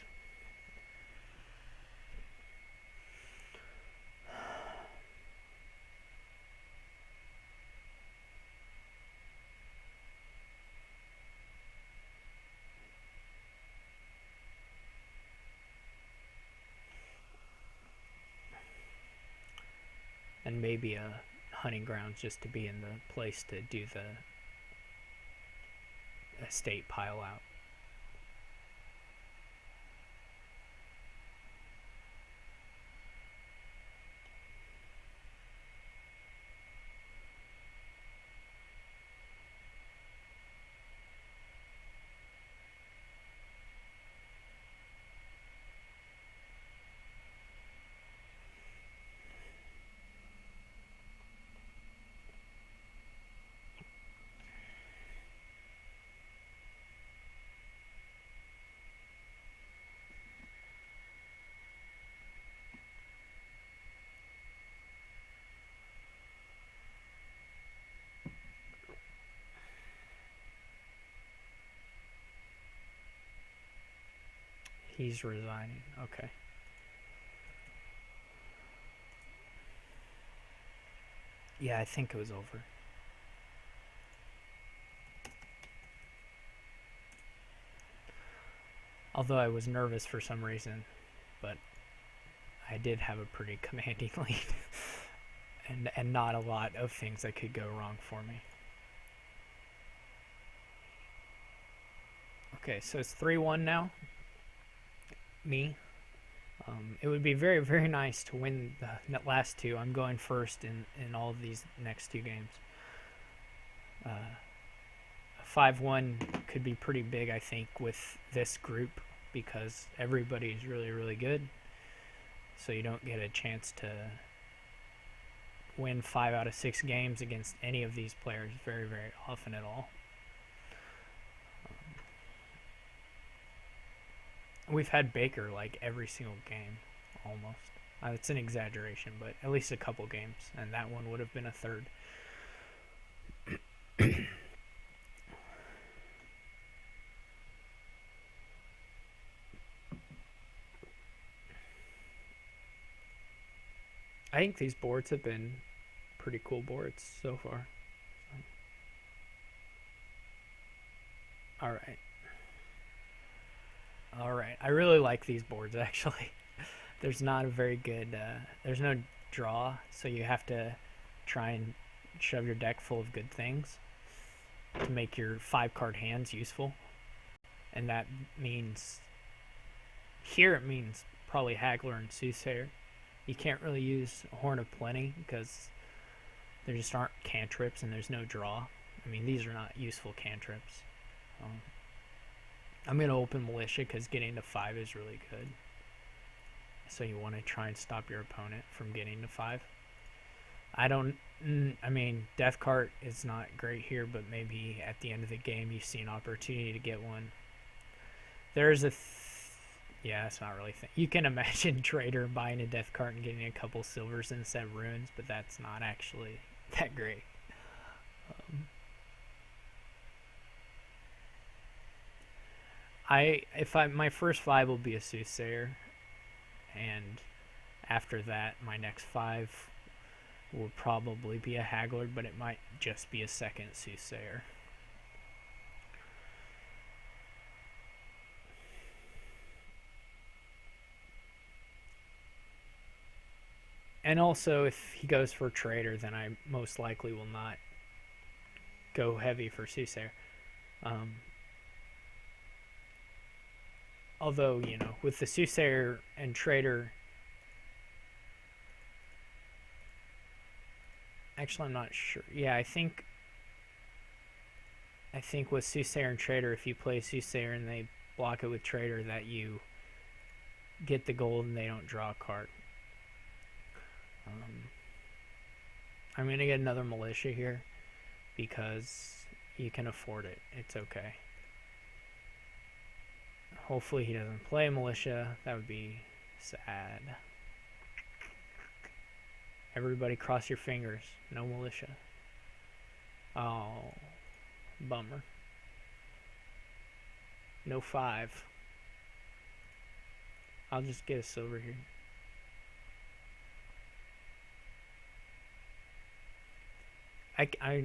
and maybe a hunting grounds just to be in the place to do the estate pile out. He's resigning. Okay. Yeah, I think it was over. Although I was nervous for some reason, but I did have a pretty commanding lead. and not a lot of things that could go wrong for me. Okay, so it's 3-1 now. Me. It would be very, very nice to win the last two. I'm going first in all of these next two games. 5-1 could be pretty big, I think, with this group because everybody is really, really good. So you don't get a chance to win 5 out of 6 games against any of these players very, very often at all. We've had Baker like every single game, almost. It's an exaggeration, but at least a couple games, and that one would have been a third. I think these boards have been pretty cool boards so far. Alright. Alright. I really like these boards, actually. There's not a very good... there's no draw, so you have to try and shove your deck full of good things to make your 5-card hands useful. And that means... Here it means probably Haggler and Soothsayer. You can't really use Horn of Plenty because there just aren't cantrips and there's no draw. I mean, these are not useful cantrips. I'm going to open Militia because getting to 5 is really good. So you want to try and stop your opponent from getting to 5. I mean, Death Cart is not great here, but maybe at the end of the game you see an opportunity to get one. There's a... Yeah, it's not really... You can imagine Trader buying a Death Cart and getting a couple silvers instead of runes, but that's not actually that great. My first 5 will be a Soothsayer, and after that, my next 5 will probably be a Haggler, but it might just be a second Soothsayer. And also, if he goes for Trader, then I most likely will not go heavy for Soothsayer. Although, you know, with the Soothsayer and Trader... Actually, I'm not sure. Yeah, I think with Soothsayer and Trader, if you play Soothsayer and they block it with Trader, that you get the gold and they don't draw a card. I'm going to get another Militia here because you can afford it. It's okay. Hopefully he doesn't play Militia. That would be sad. Everybody cross your fingers. No Militia. Oh, bummer. No 5. I'll just get a silver here.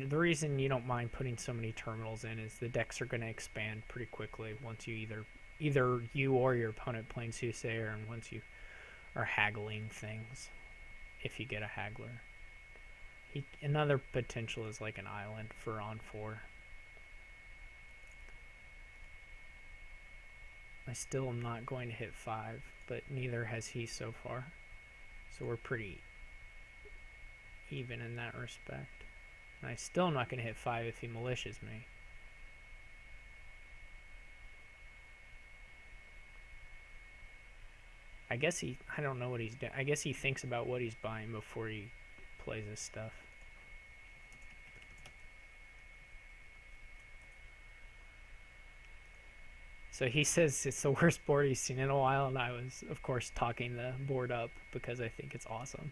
The reason you don't mind putting so many terminals in is the decks are going to expand pretty quickly once you either you or your opponent playing Soothsayer, and once you are haggling things, if you get a Haggler. Another potential is like an island for on 4. I still am not going to hit 5, but neither has he so far. So we're pretty even in that respect. And I still am not going to hit 5 if he malicious me. I guess I don't know what he's doing. I guess he thinks about what he's buying before he plays his stuff. So he says it's the worst board he's seen in a while, and I was, of course, talking the board up because I think it's awesome.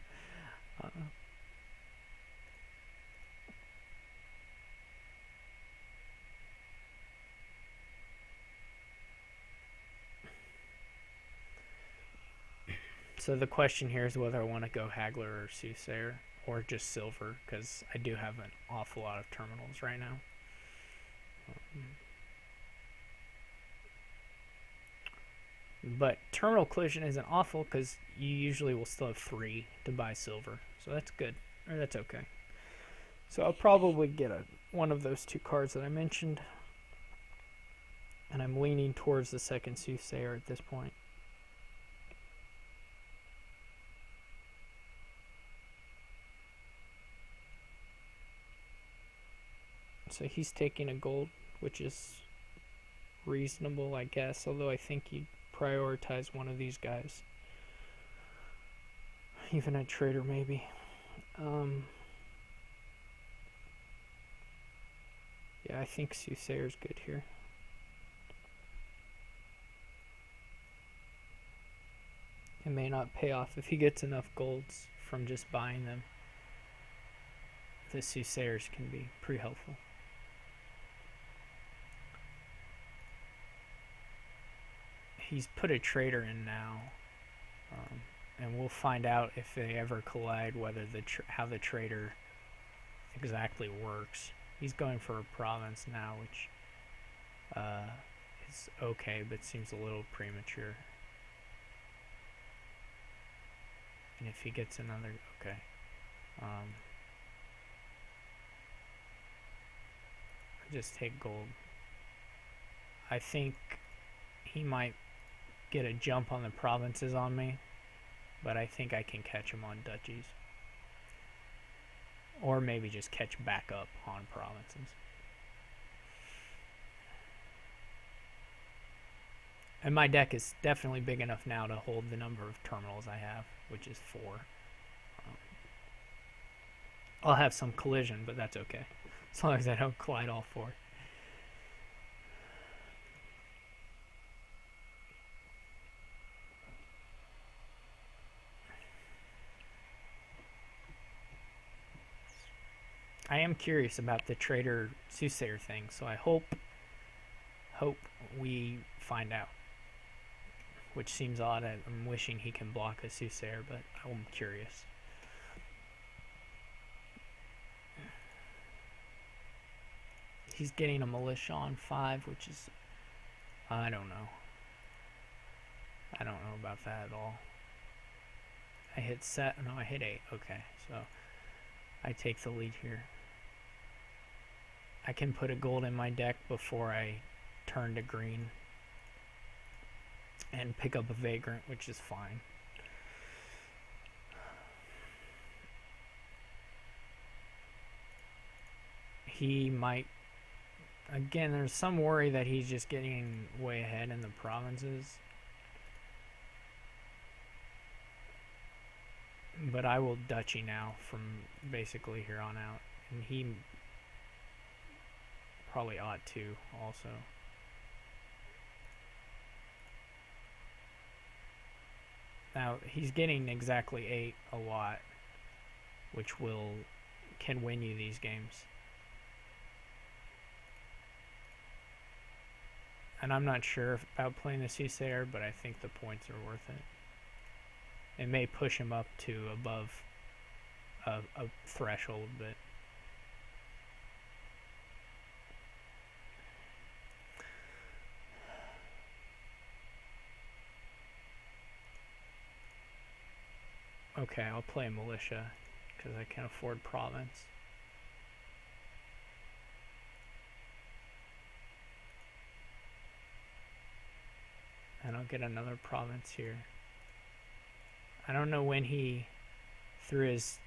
So the question here is whether I want to go Haggler or Soothsayer, or just Silver, because I do have an awful lot of terminals right now. But terminal collision isn't awful because you usually will still have 3 to buy silver. So that's good. Or that's okay. So I'll probably get one of those 2 cards that I mentioned. And I'm leaning towards the second Soothsayer at this point. So he's taking a gold, which is reasonable, I guess. Although I think you'd prioritize one of these guys. Even a trader, maybe. Yeah, I think Soothsayer's good here. It may not pay off if he gets enough golds from just buying them. The Soothsayers can be pretty helpful. He's put a trader in now, and we'll find out if they ever collide whether how the trader exactly works. He's going for a province now, which is okay, but seems a little premature. And if he gets another, okay. Just take gold. I think he might get a jump on the provinces on me, but I think I can catch him on duchies. Or maybe just catch back up on provinces. And my deck is definitely big enough now to hold the number of terminals I have, which is 4. I'll have some collision, but that's okay. As long as I don't collide all 4. I am curious about the trader Soothsayer thing, so I hope we find out. Which seems odd. I'm wishing he can block a Soothsayer, but I'm curious. He's getting a militia on 5, which is... I don't know. I don't know about that at all. I hit set. No, I hit 8. Okay, so I take the lead here. I can put a gold in my deck before I turn to green and pick up a Vagrant, which is fine. He might... Again, there's some worry that he's just getting way ahead in the provinces. But I will duchy now from basically here on out. And he probably ought to also. Now, he's getting exactly 8 a lot, which can win you these games. And I'm not sure about playing the Soothsayer, but I think the points are worth it. It may push him up to above a threshold, but okay, I'll play militia because I can afford province. And I'll get another province here. I don't know when he threw his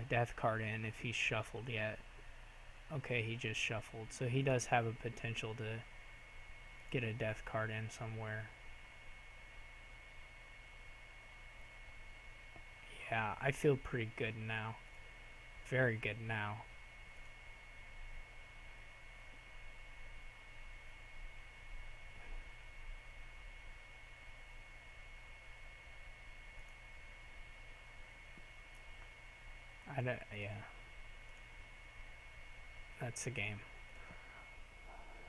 death card in, if he's shuffled yet. Okay, he just shuffled. So he does have a potential to get a death card in somewhere. Yeah, I feel pretty good now. Very good now. Yeah. That's the game.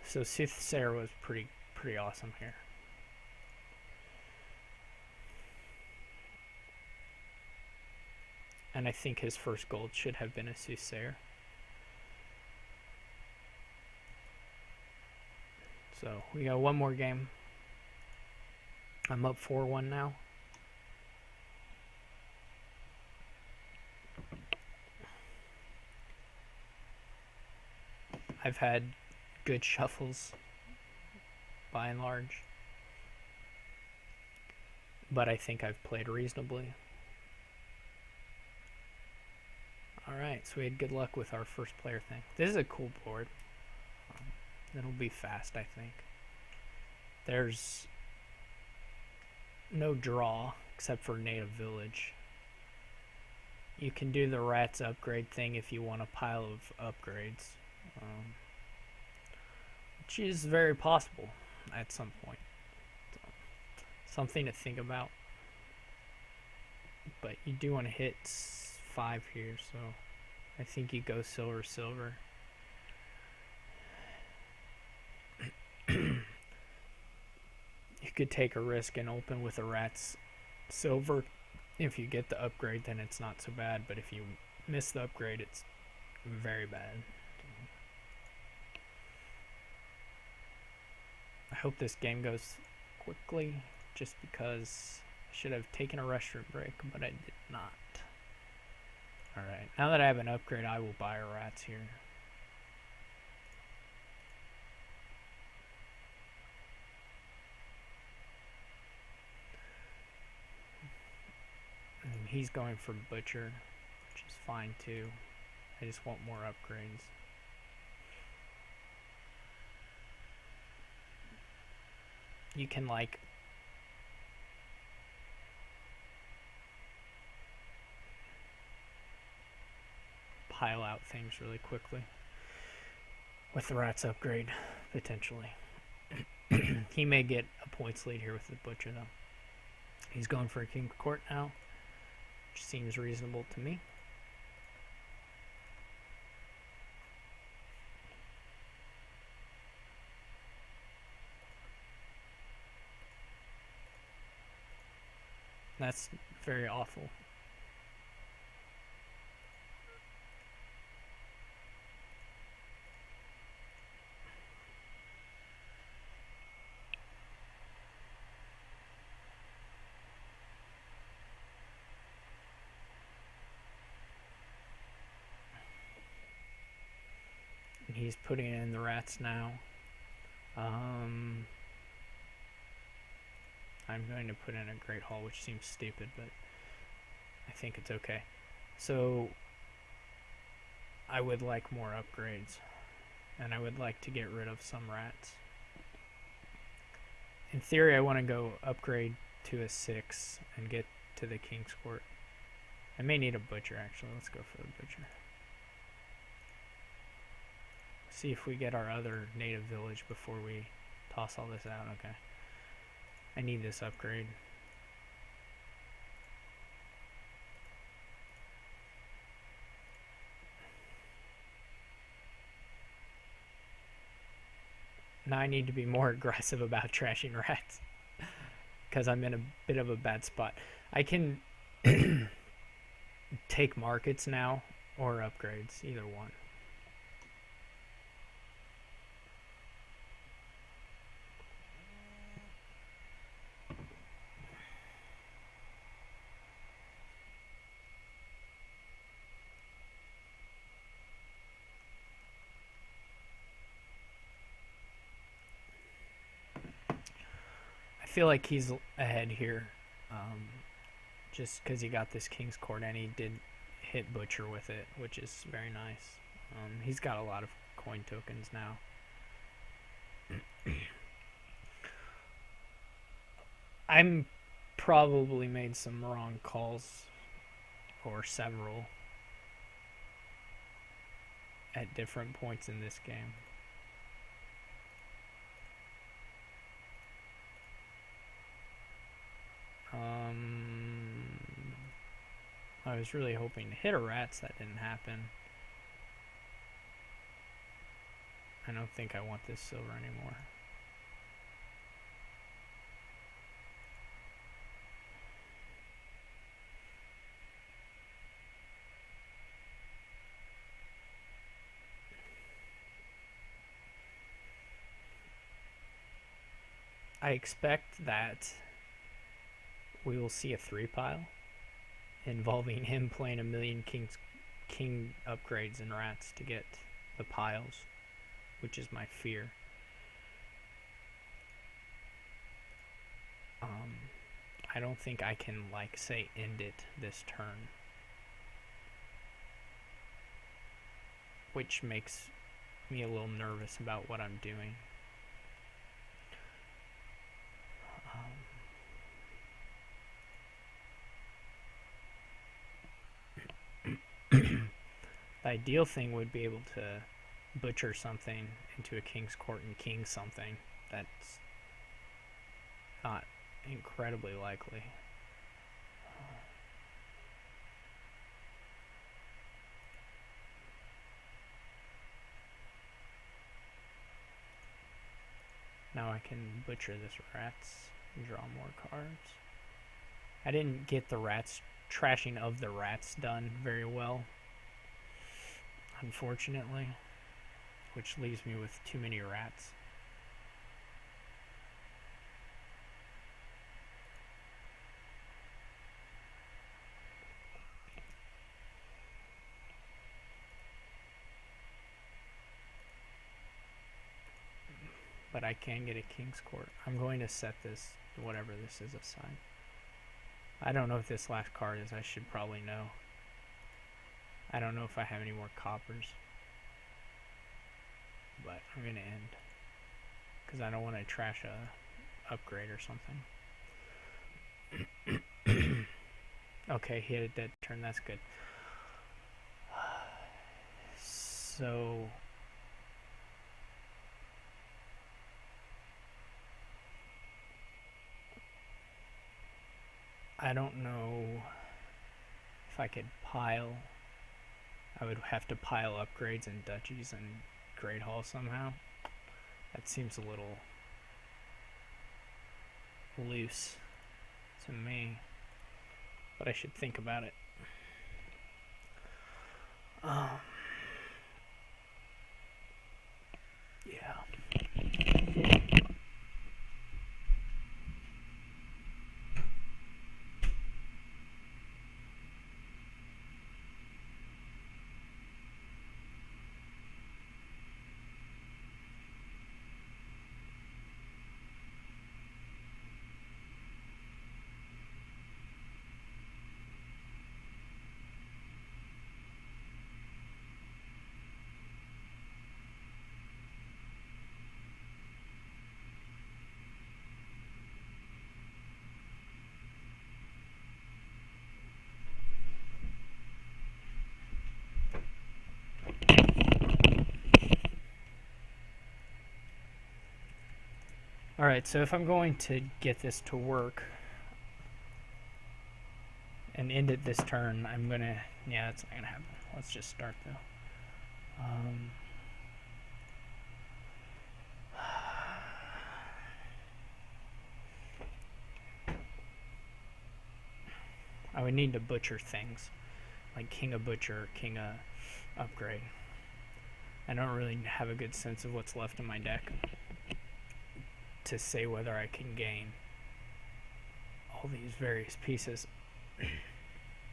So Soothsayer was pretty awesome here. And I think his first gold should have been a Soothsayer. So we got one more game. I'm up 4-1 now. I've had good shuffles by and large, but I think I've played reasonably. Alright, so we had good luck with our first player thing. This is a cool board. It'll be fast, I think. There's no draw except for Native Village. You can do the rats upgrade thing if you want a pile of upgrades, which is very possible at some point. So, something to think about. But you do want to hit 5 here, so I think you go silver, silver. You could take a risk and open with a rat's silver. If you get the upgrade, then it's not so bad, but if you miss the upgrade, it's very bad. I hope this game goes quickly, just because I should have taken a restroom break, but I did not. Alright, now that I have an upgrade, I will buy a rats here. And he's going for butcher, which is fine too. I just want more upgrades. You can like pile out things really quickly with the rats upgrade, potentially. He may get a points lead here with the butcher though. He's going for a king court now, which seems reasonable to me. That's very awful. And he's putting in the rats now. I'm going to put in a Great Hall, which seems stupid, but I think it's okay. So I would like more upgrades, and I would like to get rid of some rats. In theory, I want to go upgrade to a 6 and get to the King's Court. I may need a butcher, actually. Let's go for the butcher. See if we get our other native village before we toss all this out. Okay. I need this upgrade. Now I need to be more aggressive about trashing rats because I'm in a bit of a bad spot. I can take markets now or upgrades, either one. feel like he's ahead here, just because he got this King's Court and he did hit Butcher with it, which is very nice. He's got a lot of coin tokens now. I'm probably made some wrong calls, or several, at different points in this game. I was really hoping to hit a rats. That didn't happen. I don't think I want this silver anymore. I expect that we will see a 3-pile involving him playing a million king upgrades and rats to get the piles, which is my fear. I don't think I can, like, say, end it this turn, which makes me a little nervous about what I'm doing. The ideal thing would be able to butcher something into a King's Court and king something. That's not incredibly likely. Now I can butcher this rats and draw more cards. I didn't get the rats, trashing of the rats done very well, unfortunately, which leaves me with too many rats. But I can get a King's Court. I'm going to set this, whatever this is, aside. I don't know if this last card is. I should probably know. I don't know if I have any more coppers. But I'm going to end. Because I don't want to trash a upgrade or something. Okay, he had a dead turn. That's good. So... I don't know if I could pile. I would have to pile upgrades and duchies and Great Hall somehow. That seems a little loose to me, but I should think about it. Yeah. Alright, so if I'm going to get this to work and end it this turn, I'm gonna... Yeah, that's not gonna happen. Let's just start though. I would need to butcher things. Like king a butcher, king a upgrade. I don't really have a good sense of what's left in my deck to say whether I can gain all these various pieces.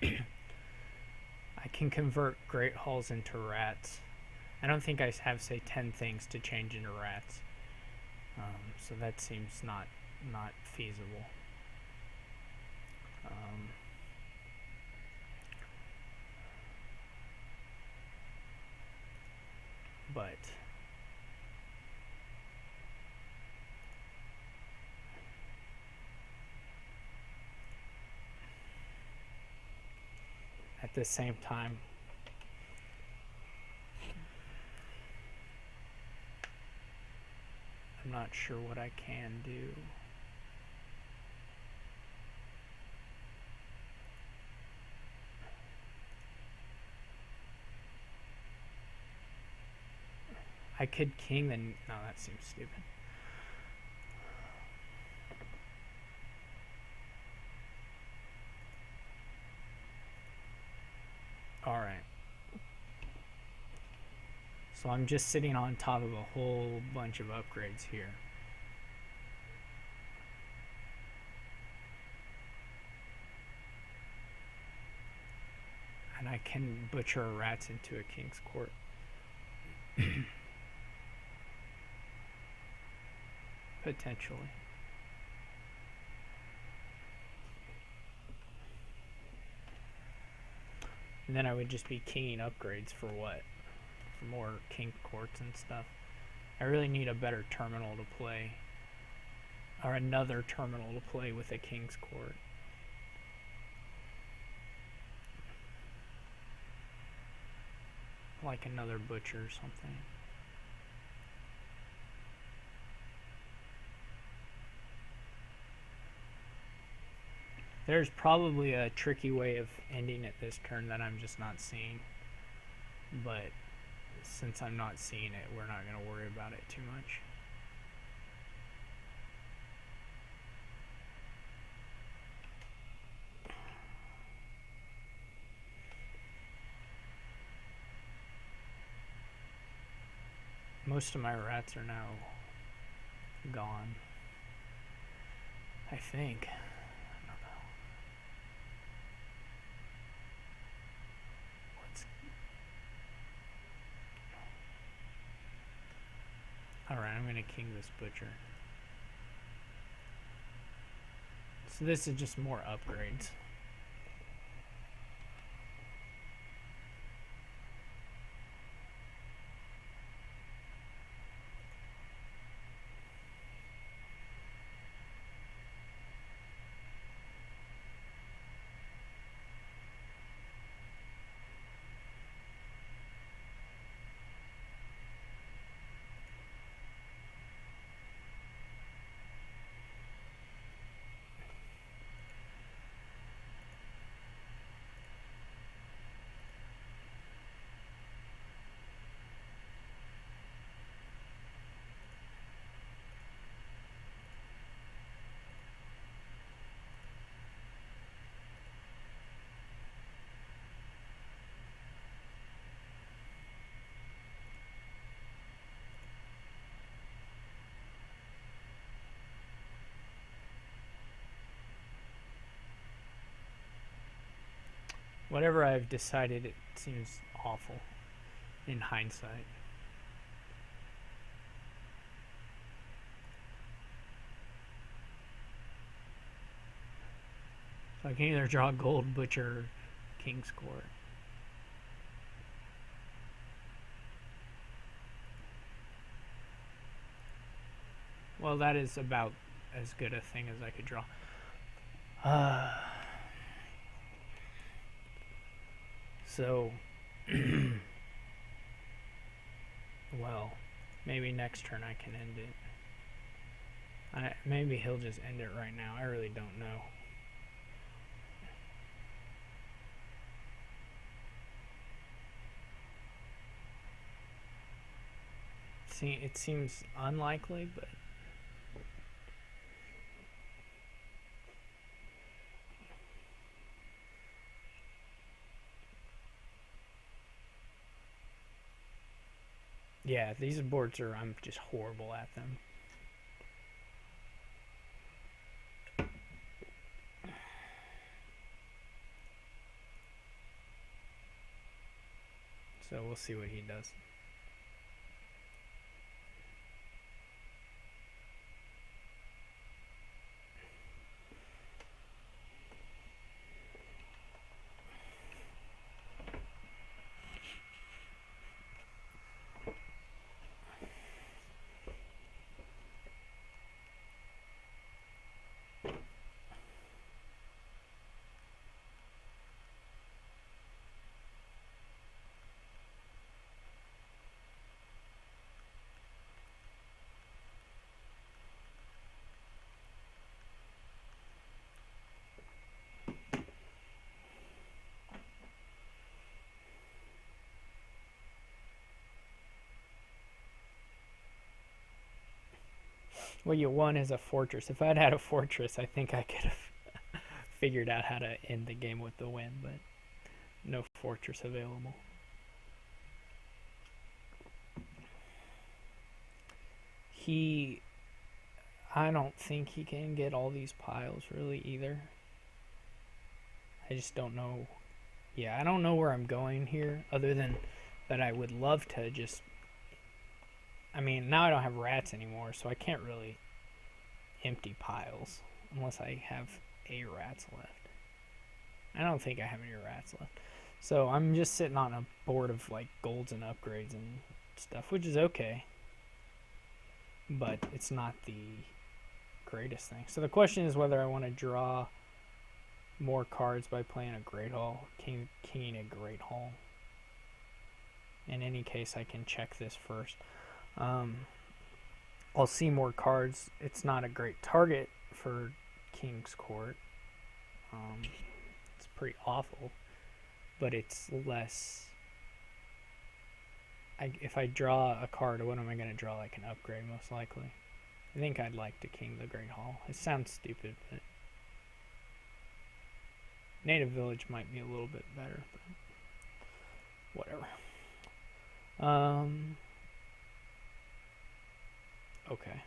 I can convert Great Halls into rats. I don't think I have, say, 10 things to change into rats. So that seems not not feasible. But at the same time, I'm not sure what I can do. I could king the... No, that seems stupid. Alright. So I'm just sitting on top of a whole bunch of upgrades here. And I can butcher a rats into a king's court. Potentially. And then I would just be kinging upgrades for what? For more king courts and stuff. I really need a better terminal to play. Or another terminal to play with a king's court. Like another butcher or something. There's probably a tricky way of ending it this turn that I'm just not seeing. But since I'm not seeing it, we're not going to worry about it too much. Most of my rats are now gone. I think. I don't know. Alright, I'm going to king this butcher. So this is just more upgrades. Whatever I've decided, it seems awful in hindsight. So I can either draw gold, butcher, king's court. Well, that is about as good a thing as I could draw. So, well, maybe next turn I can end it. Maybe he'll just end it right now. I really don't know. See, it seems unlikely, but yeah, these boards are, I'm just horrible at them. So we'll see what he does. What you want is a fortress. If I'd had a fortress, I think I could have figured out how to end the game with the win, but no fortress available. I don't think he can get all these piles really either. I just don't know. Yeah, I don't know where I'm going here other than that I would love to just... I mean, now I don't have rats anymore, so I can't really empty piles unless I have a rats left. I don't think I have any rats left. So I'm just sitting on a board of like golds and upgrades and stuff, which is okay. But it's not the greatest thing. So the question is whether I want to draw more cards by playing a Great Hall, kinging a Great Hall. In any case, I can check this first. I'll see more cards. It's not a great target for King's Court. It's pretty awful, but it's less... if I draw a card, what am I going to draw? Like an upgrade, most likely. I think I'd like to king the Great Hall. It sounds stupid, but Native Village might be a little bit better, but whatever. Okay.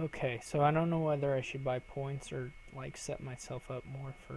Okay, so I don't know whether I should buy points or like set myself up more for